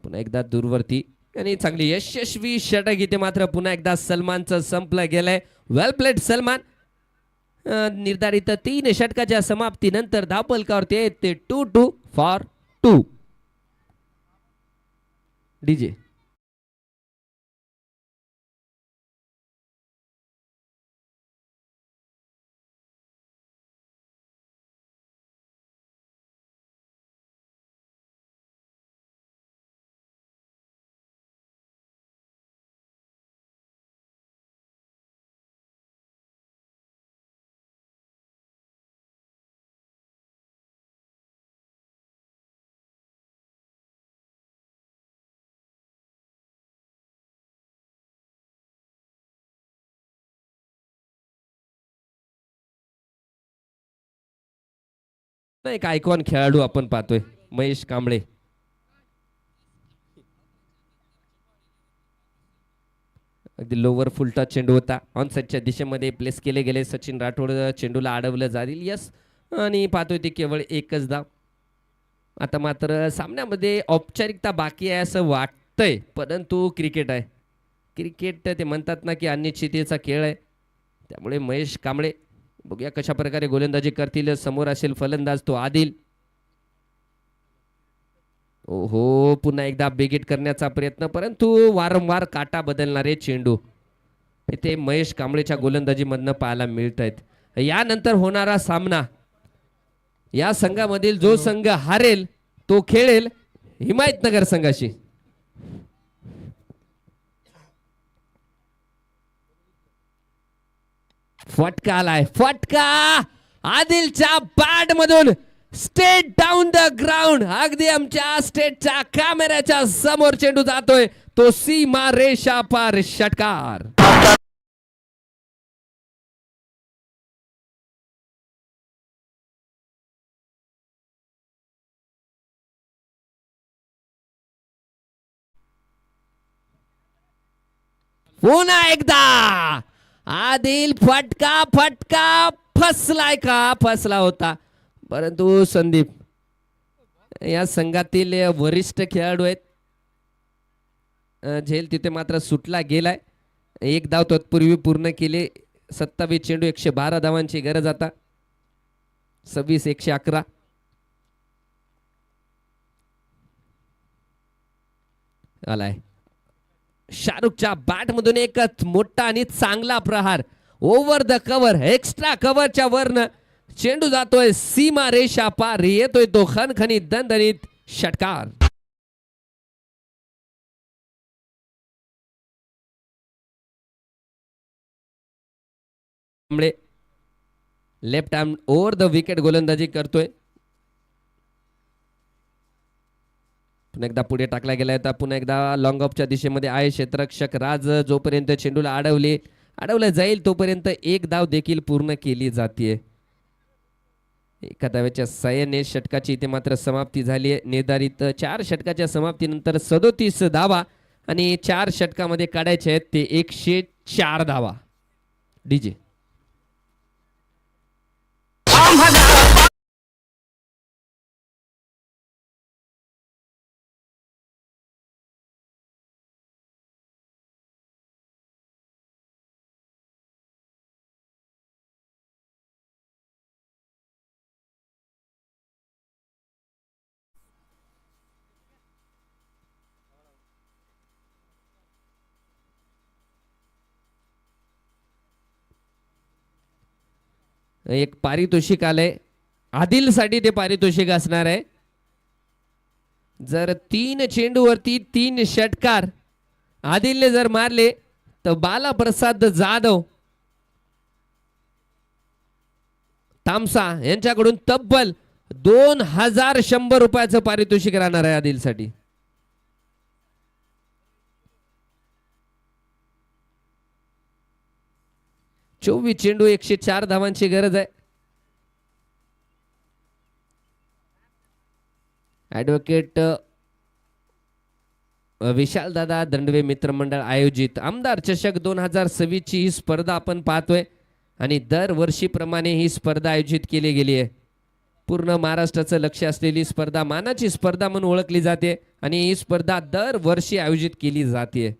पुन्हा एकदा दूरवरती आणि चांगली यशस्वी षटक इथे मात्र पुन्हा एकदा सलमानचं संपलं गेलंय. वेल प्लेड सलमान. निर्धारित 3 षटकाच्या समाप्तीनंतर धावफलकावरती येते 2-2 फॉर 2. डीजे एक आयकॉन खेळाडू आपण पाहतोय महेश कांबळे. अगदी लोवर फुल टच चेंडू होता, ऑन साइडच्या दिशेमध्ये प्लेस केले गेले. सचिन राठोड चेंडूला अडवलं जाईल, यस, आणि पाहतोय ती केवळ एकच धाव. आता मात्र सामन्यामध्ये औपचारिकता बाकी आहे असं वाटतंय, परंतु क्रिकेट आहे. क्रिकेट ते म्हणतात ना की अनिश्चिततेचा खेळ आहे. त्यामुळे महेश कांबळे बघूया कशा प्रकारे गोलंदाजी करतील. समोर असेल फलंदाज तो आदिल. ओहो, पुन्हा एकदा बेगिट करण्याचा प्रयत्न, परंतु वारंवार काटा बदलणारे चेंडू इथे महेश कांबळेच्या गोलंदाजीमधनं पाहायला मिळत आहेत. यानंतर होणारा सामना, या संघामधील जो संघ हारेल तो खेळेल हिमायतनगर संघाशी. फटका आलाय, फटका आदिलच्या बॅट मधून स्टेट डाऊन द ग्राउंड. अगदी आमच्या स्टेटच्या कॅमेऱ्याच्या समोर चेंडू जातोय, तो सीमा रेषा पार षटकार. पुन्हा एकदा आदिल, फटका फटका फसलाय का, फसला होता, परंतु संदीप या संघातील वरिष्ठ खेळाडू आहेत. झेल तिथे मात्र सुटला गेलाय. एक धाव तत्पूर्वी पूर्ण केले. 27 चेंडू 112 धावांची गरज. आता 26 111. आलाय शाहरुखच्या बॅट मधून एकच मोठा आणि चांगला प्रहार ओव्हर द कव्हर एक्स्ट्रा कव्हरच्या वरनं चेंडू जातोय सीमा रेषा पार येतोय तो खणखणीत दणदणीत षटकार. Left arm over the wicket गोलंदाजी करतोय. पुन्हा एकदा पुढे टाकला गेलाय तर पुन्हा एकदा लॉंग ऑफच्या दिशेमध्ये आहे क्षेत्ररक्षक राज. जोपर्यंत चेंडूला अडवलं जाईल तोपर्यंत एक धाव देखील पूर्ण केली जाते. एका धावेच्या साह्याने षटकाची इथे मात्र समाप्ती झाली आहे. निर्धारित 4 षटकाच्या समाप्तीनंतर 37 धावा आणि 4 षटकामध्ये काढायचे आहेत ते 104 धावा. डीजे एक पारितोषिक आलंय आदिलसाठी. ते पारितोषिक असणार आहे. जर 3 चेंडूवरती 3 षटकार आदिलने जर मारले तर बालाप्रसाद जाधव तामसा यांच्याकडून तब्बल 2100 रुपयाचं पारितोषिक राहणार आहे आदिलसाठी. चोवीस चेंडू 104 धावांची गरज आहे. ऍडव्होकेट विशाल दादा दंडवे मित्रमंडळ आयोजित आमदार चषक 2026 ची ही स्पर्धा आपण पाहतोय आणि दरवर्षीप्रमाणे ही स्पर्धा आयोजित केली गेली आहे. पूर्ण महाराष्ट्राचं लक्ष असलेली स्पर्धा, मानाची स्पर्धा म्हणून ओळखली जाते आणि ही स्पर्धा दरवर्षी आयोजित केली जाते.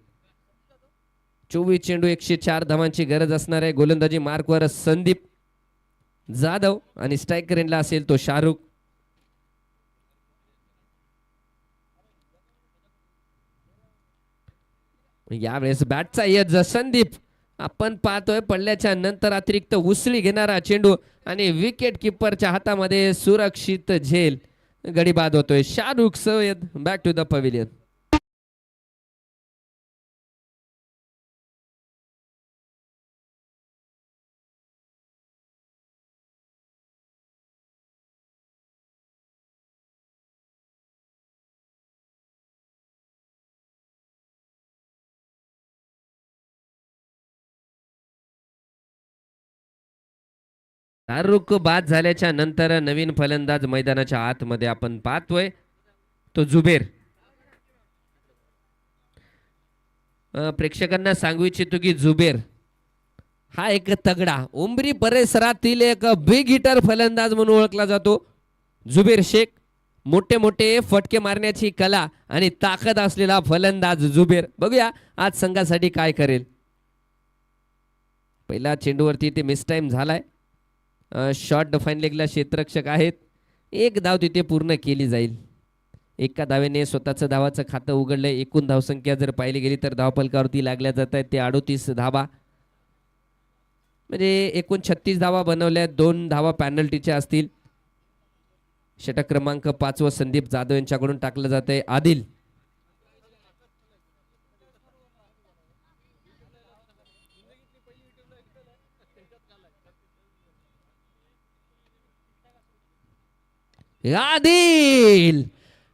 24 चेंडू 104 धावांची गरज असणार आहे. गोलंदाजी मार्कवर संदीप जाधव आणि स्ट्रायकर एंडला असेल तो शाहरुख. यावेळेस बॅटचा यज संदीप आपण पाहतोय. पडल्याच्या नंतर अतिरिक्त उसळी घेणारा चेंडू आणि विकेट किपरच्या हातामध्ये सुरक्षित झेल. गडी बाद होतोय. Shahrukh Sayyad back to the pavilion. Shahrukh बाद झाल्याच्या नंतर नवीन फलंदाज मैदानाच्या आतमध्ये आपण पाहतोय तो जुबेर. प्रेक्षकांना सांगू इच्छितो की जुबेर हा एक तगडा उंबरी परिसरातील एक बिग हिटर फलंदाज म्हणून ओळखला जातो. जुबेर शेख मोठे मोठे फटके मारण्याची कला आणि ताकद असलेला फलंदाज जुबेर. बघूया आज संघासाठी काय करेल. पहिला चेंडूवरती ते मिस टाइम झालाय. शॉर्ट फाईन लेगला क्षेत्ररक्षक आहेत. एक धाव तिथे पूर्ण केली जाईल. एका धावेने स्वतःचं धावाचं खातं उघडलंय. एकूण धावसंख्या जर पाहिली गेली तर धावफलकावरती लागल्या जात आहेत ते 38 धावा, म्हणजे एकूण 36 धावा बनवल्या. 2 धावा पॅनल्टीच्या असतील. षटक क्रमांक 5 व संदीप जाधव यांच्याकडून टाकलं जात आहे. आदिल आदिल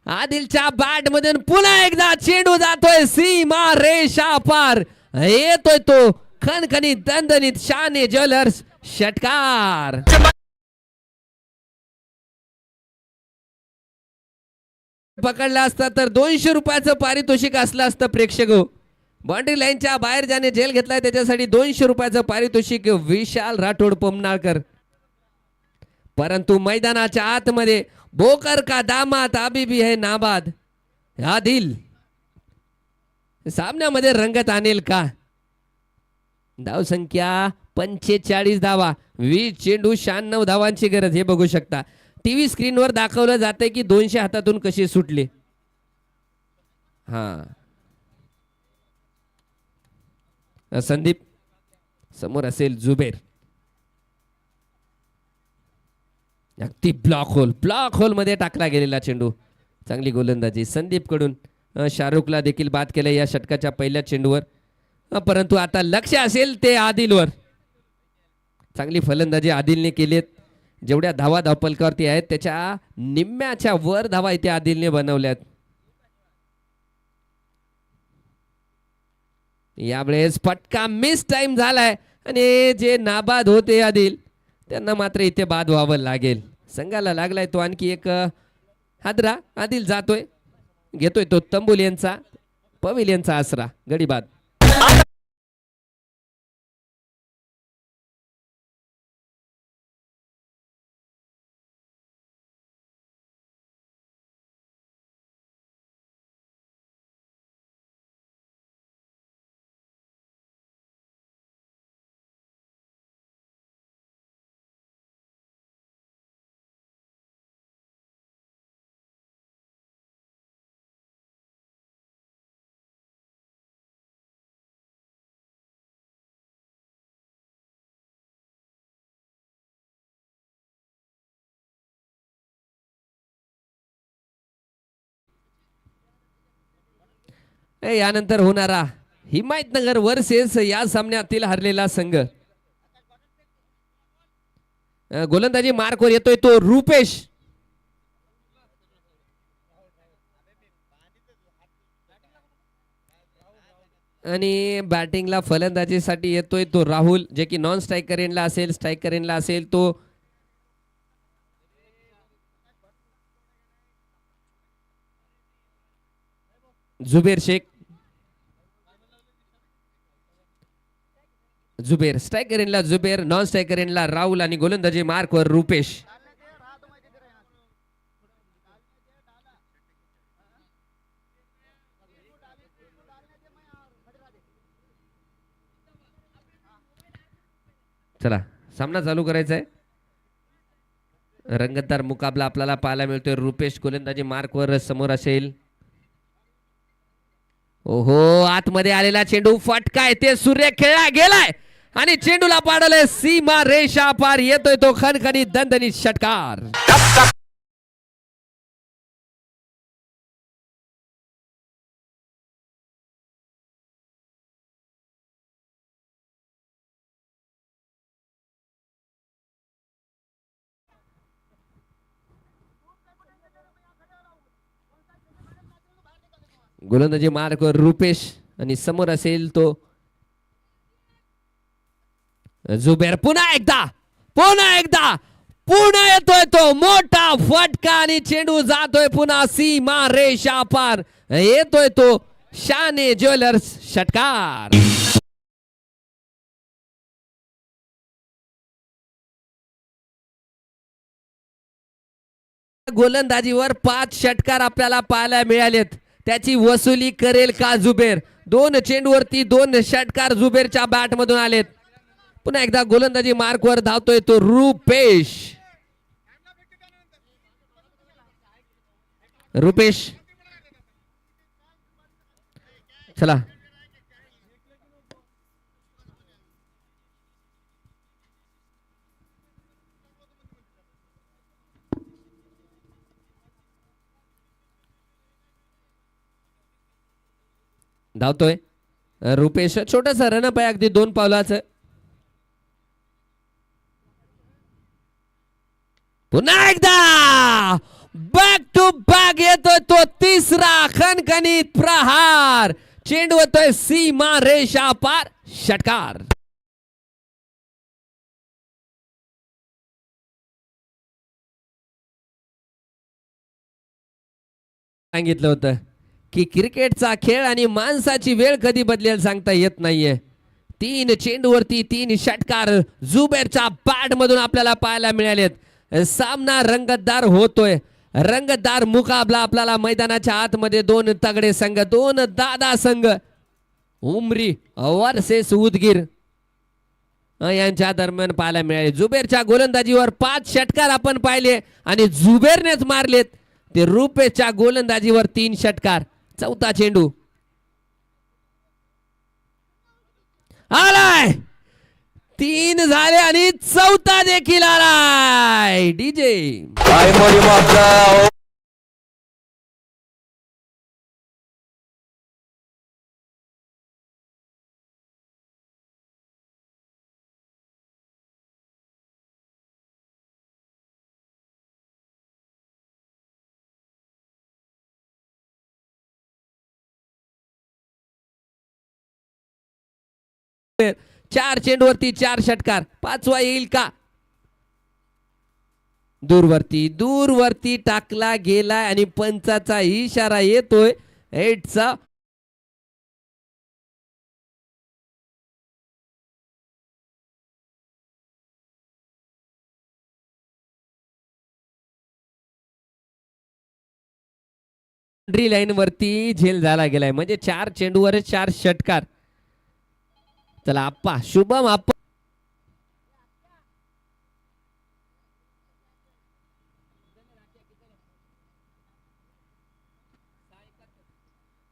आदिलच्या बॅट मधून पुन्हा एकदा चेंडू जातोय सीमा रेषा पार. येतोय तो खणखणीत दणदणीत शाने ज्वेलर्स षटकार. पकडला असता तर 200 रुपयाचं पारितोषिक असलं असतं. प्रेक्षक बाउंड्री लाईनच्या बाहेर ज्याने जेल घेतलाय त्याच्यासाठी 200 रुपयाचं पारितोषिक विशाल राठोड पमनाळकर. परंतु मैदानाच्या आतमध्ये बोकर का दामाद अभी भी है नाबाद. आदिल सामन्यामध्ये रंगत आणेल का. धावसंख्या 45 धावा, 20 चेंडू 96 धावांची गरज. हे बघू शकता टीव्ही स्क्रीनवर दाखवलं जाते की 200 हातातून कसे सुटले. हा संदीप समोर असेल जुबेर. अगदी ब्लॉक होल मध्ये टाकला गेलेला चेंडू. चांगली गोलंदाजी संदीप कडून. शाहरुखला देखील बाद केलं या षटकाच्या पहिल्या चेंडूवर. परंतु आता लक्ष असेल ते आदिलवर. चांगली फलंदाजी आदिलने केलीत. जेवढ्या धावा धावपलकावरती आहेत त्याच्या निम्म्याच्या वर धावा इथे आदिलने बनवल्यात. यावेळेस फटका मिस टाइम झालाय आणि जे नाबाद होते आदिल त्यांना मात्र इथे बाद व्हावं लागेल. संघाला लागलाय तो आणखी एक हादरा. आदिल जातोय, घेतोय तो तंबुलियनचा पवेलियनचा आसरा. गडी बाद. यानंतर होणारा हिमायतनगर वर्सेस या सामन्यातील हरलेला संघ. गोलंदाजी मार्कवर येतोय तो रुपेश. आणि बॅटिंगला फलंदाजीसाठी येतोय तो राहुल, जे की नॉन स्ट्रायकर एंडला असेल. स्ट्रायकर एंडला असेल तो जुबेर शेख. जुबेर स्ट्रायकर एंडला जुबेर, नॉन स्ट्रायकर एंडला राहुल आणि गोलंदाजी मार्कवर रुपेश. चला सामना चालू करायचा आहे. रंगतदार मुकाबला आपल्याला पाहायला मिळतोय. रुपेश गोलंदाजी मार्कवर समोर असेल. ओहो, आतमध्ये आलेला चेंडू फटका ते सूर्य खेळला गेलाय आणि चेंडूला पाडलंय सीमा रेषा पार. येतोय तो खणखणीत दणदणीत षटकार. गोलंदाजी मार्कवर रुपेश आणि समोर असेल तो जुबेर. पुन्हा एकदा येतोय तो मोठा फटका आणि चेंडू जातोय पुन्हा सीमा रेषा पार. येतोय तो शाने ज्वेलर्स षटकार. गोलंदाजीवर 5 षटकार आपल्याला पाहायला मिळालेत. त्याची वसुली करेल का जुबेर? 2 चेंडूवरती 2 षटकार जुबेरच्या बॅट मधून आलेत. पुन्हा एकदा गोलंदाजी मार्कवर धावतोय तो रुपेश. चला धावतोय रुपेश. छोटंसं रनअप आहे अगदी 2 पावलाचं. पुन्हा एकदा बॅक टू बॅक येतोय तो तिसरा खणखणीत प्रहार. चेंडू होतोय सीमा रेषा पार. षटकार. सांगितलं होतं की क्रिकेटचा खेळ आणि माणसाची वेळ कधी बदलेल सांगता येत नाहीये. 3 चेंडूवरती 3 षटकार जुबेरच्या बॅट मधून आपल्याला पाहायला मिळालेत. सामना रंगतदार होतोय. रंगतदार मुकाबला आपल्याला मैदानाच्या आतमध्ये 2 तगडे संघ, 2 दादा संघ, उमरी वर्सेस उदगीर यांच्या दरम्यान पाहायला मिळाले. जुबेरच्या गोलंदाजीवर 5 षटकार आपण पाहिले आणि जुबेरनेच मारलेत. ते रुपेशच्या गोलंदाजीवर 3 षटकार. 4था चेंडू 3 झाले आणि चौथा देखील आलाय डीजे. चार चेंडूवरती 4 षटकार. पाचवा येईल का? दूरवरती दूरवरती टाकला गेलाय आणि पंचाचा इशारा येतोय. 8चा लाईन वरती झेल झाला गेलाय म्हणजे 4 चेंडूवर 4 षटकार. चला आप्पा, शुभम आप्पा.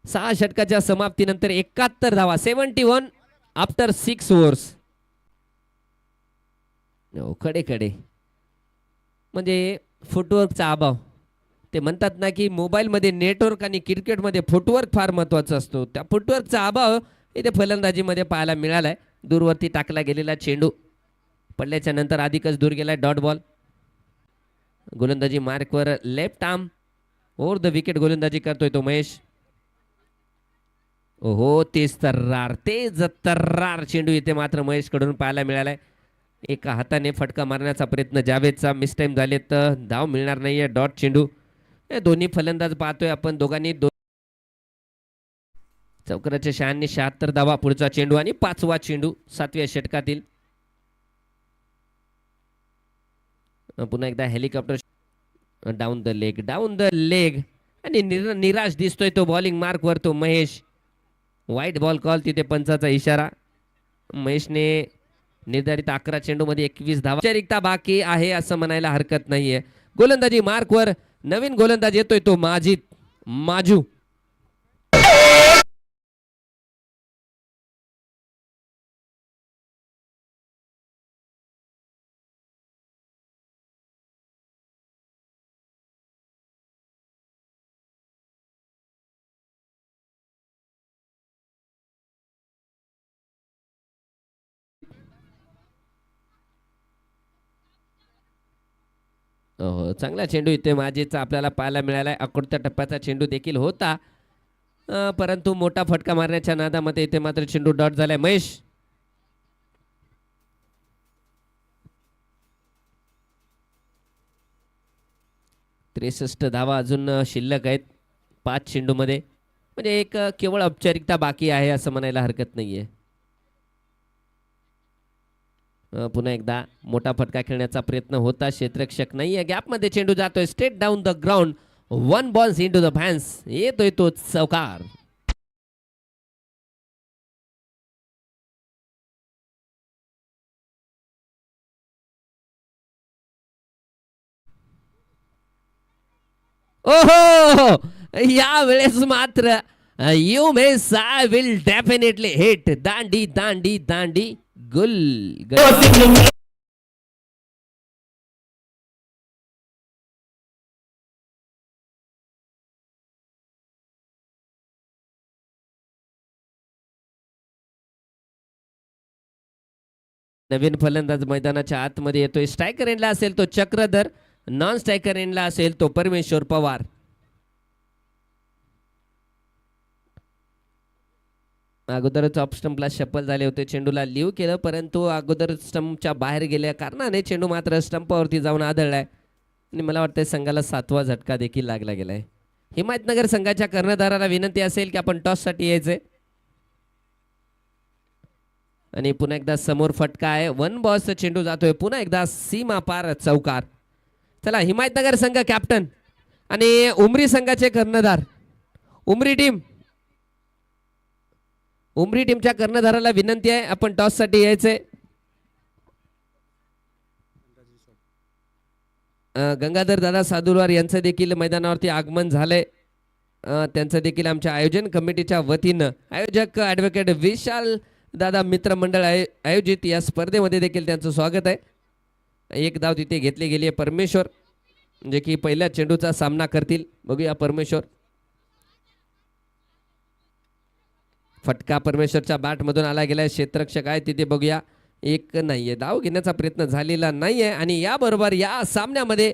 सहा षटकाच्या समाप्तीनंतर 71 धावा. 71 आफ्टर 6 ओव्हर्स. कडे कडे म्हणजे फुटवर्कचा अभाव. ते म्हणतात ना की मोबाईलमध्ये नेटवर्क आणि क्रिकेटमध्ये फुटवर्क फार महत्वाचा असतो. त्या फुटवर्कचा अभाव इथे फलंदाजीमध्ये पाहायला मिळालाय. दूरवरती टाकला गेलेला चेंडू पडल्याच्या नंतर अधिकच दूर गेलाय. Dot ball. गोलंदाजी मार्कवर left arm over the wicket गोलंदाजी करतोय तो महेश. ओहो, तेज तर्रार चेंडू इथे मात्र महेश कडून पाहायला मिळालाय. एका हाताने फटका मारण्याचा प्रयत्न जावेदचा. मिस टाइम झाले तर धाव मिळणार नाहीये. डॉट चेंडू. दोन्ही फलंदाज पाहतोय आपण. दोघांनी चौकराच्या 76 धावा. पुढचा चेंडू आणि 5वा चेंडू 7व्या षटकातील. पुन्हा एकदा हेलिकॉप्टर डाऊन द लेग आणि निराश दिसतोय तो बॉलिंग मार्क वर तो महेश. वाईट बॉल कॉल. तिथे पंचाचा इशारा. महेशने निर्धारित 11 चेंडू मध्ये 21 धावा. औपचारिकता बाकी आहे असं म्हणायला हरकत नाहीये. गोलंदाजी मार्क वर नवीन गोलंदाज येतोय तो माजू. चांगला चेंडू इथे माझीचा आपल्याला पाहायला मिळालाय. अकोटत्या टप्प्याचा चेंडू देखील होता परंतु मोठा फटका मारण्याच्या नादामध्ये इथे मात्र चेंडू डॉट झालाय. महेश 63 धावा अजून शिल्लक आहेत 5 चेंडू मध्ये. म्हणजे एक केवळ औपचारिकता बाकी आहे असं म्हणायला हरकत नाहीये. पुन्हा एकदा मोठा फटका खेळण्याचा प्रयत्न होता. क्षेत्ररक्षक नाहीये. गॅपमध्ये चेंडू जातोय straight down the ground. 1 balls into the fans. येतोय तो चौकार. ओहो, या वेळेस मात्र you miss I will definitely hit. दांडी दांडी दांडी गुल. नवीन फलंदाज मैदानाच्या आतमध्ये येतोय. स्ट्रायकर एंडला असेल तो चक्रधर. नॉन स्ट्रायकर एंडला असेल तो परमेश्वर पवार. अगोदरच ऑफ स्टंपला शफल झाले होते. चेंडूला लिव केलं परंतु अगोदर स्टंपच्या बाहेर गेल्या कारणाने चेंडू मात्र स्टंपावरती जाऊन आदळलाय आणि मला वाटतं संघाला 7वा झटका देखील लागला गेलाय. हिमायतनगर संघाच्या कर्णधाराला विनंती असेल की आपण टॉस साठी यायचे. आणि पुन्हा एकदा समोर फटका आहे. 1 बॉलचा चेंडू जातोय. पुन्हा एकदा सीमा पार चौकार. चला हिमायतनगर संघ कॅप्टन आणि उमरी संघाचे कर्णधार. उमरी टीमच्या कर्णधाराला विनंती आहे आपण टॉस साठी यायचे. गंगाधर दादा सादुलवार यांचं देखील मैदानावरती आगमन झालंय. त्यांचं देखील आमच्या आयोजन कमिटीच्या वतीनं आयोजक ॲडव्होकेट विशाल दादा मित्रमंडळ आयोजित या स्पर्धेमध्ये देखील त्यांचं स्वागत आहे. एक धाव तिथे घेतली गेली आहे परमेश्वर, जे की पहिल्या चेंडूचा सामना करतील. बघूया परमेश्वर. फटका परमेश्वरच्या बॅट मधून आला गेलाय. क्षेत्ररक्षक आहे तिथे बघूया, एक नाहीये, धाव घेण्याचा प्रयत्न झालेला नाहीये. आणि याबरोबर या सामन्यामध्ये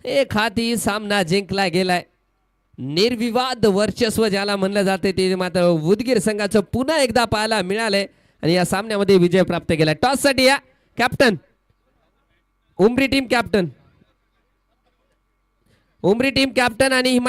एक हाती सामना जिंकला गेलाय. निर्विवाद वर्चस्व ज्याला म्हणलं जाते ते मात्र उदगीर संघाचं पुन्हा एकदा पाहायला मिळालंय आणि या सामन्यामध्ये विजय प्राप्त केलाय. टॉस साठी या कॅप्टन उमरी टीम कॅप्टन आणि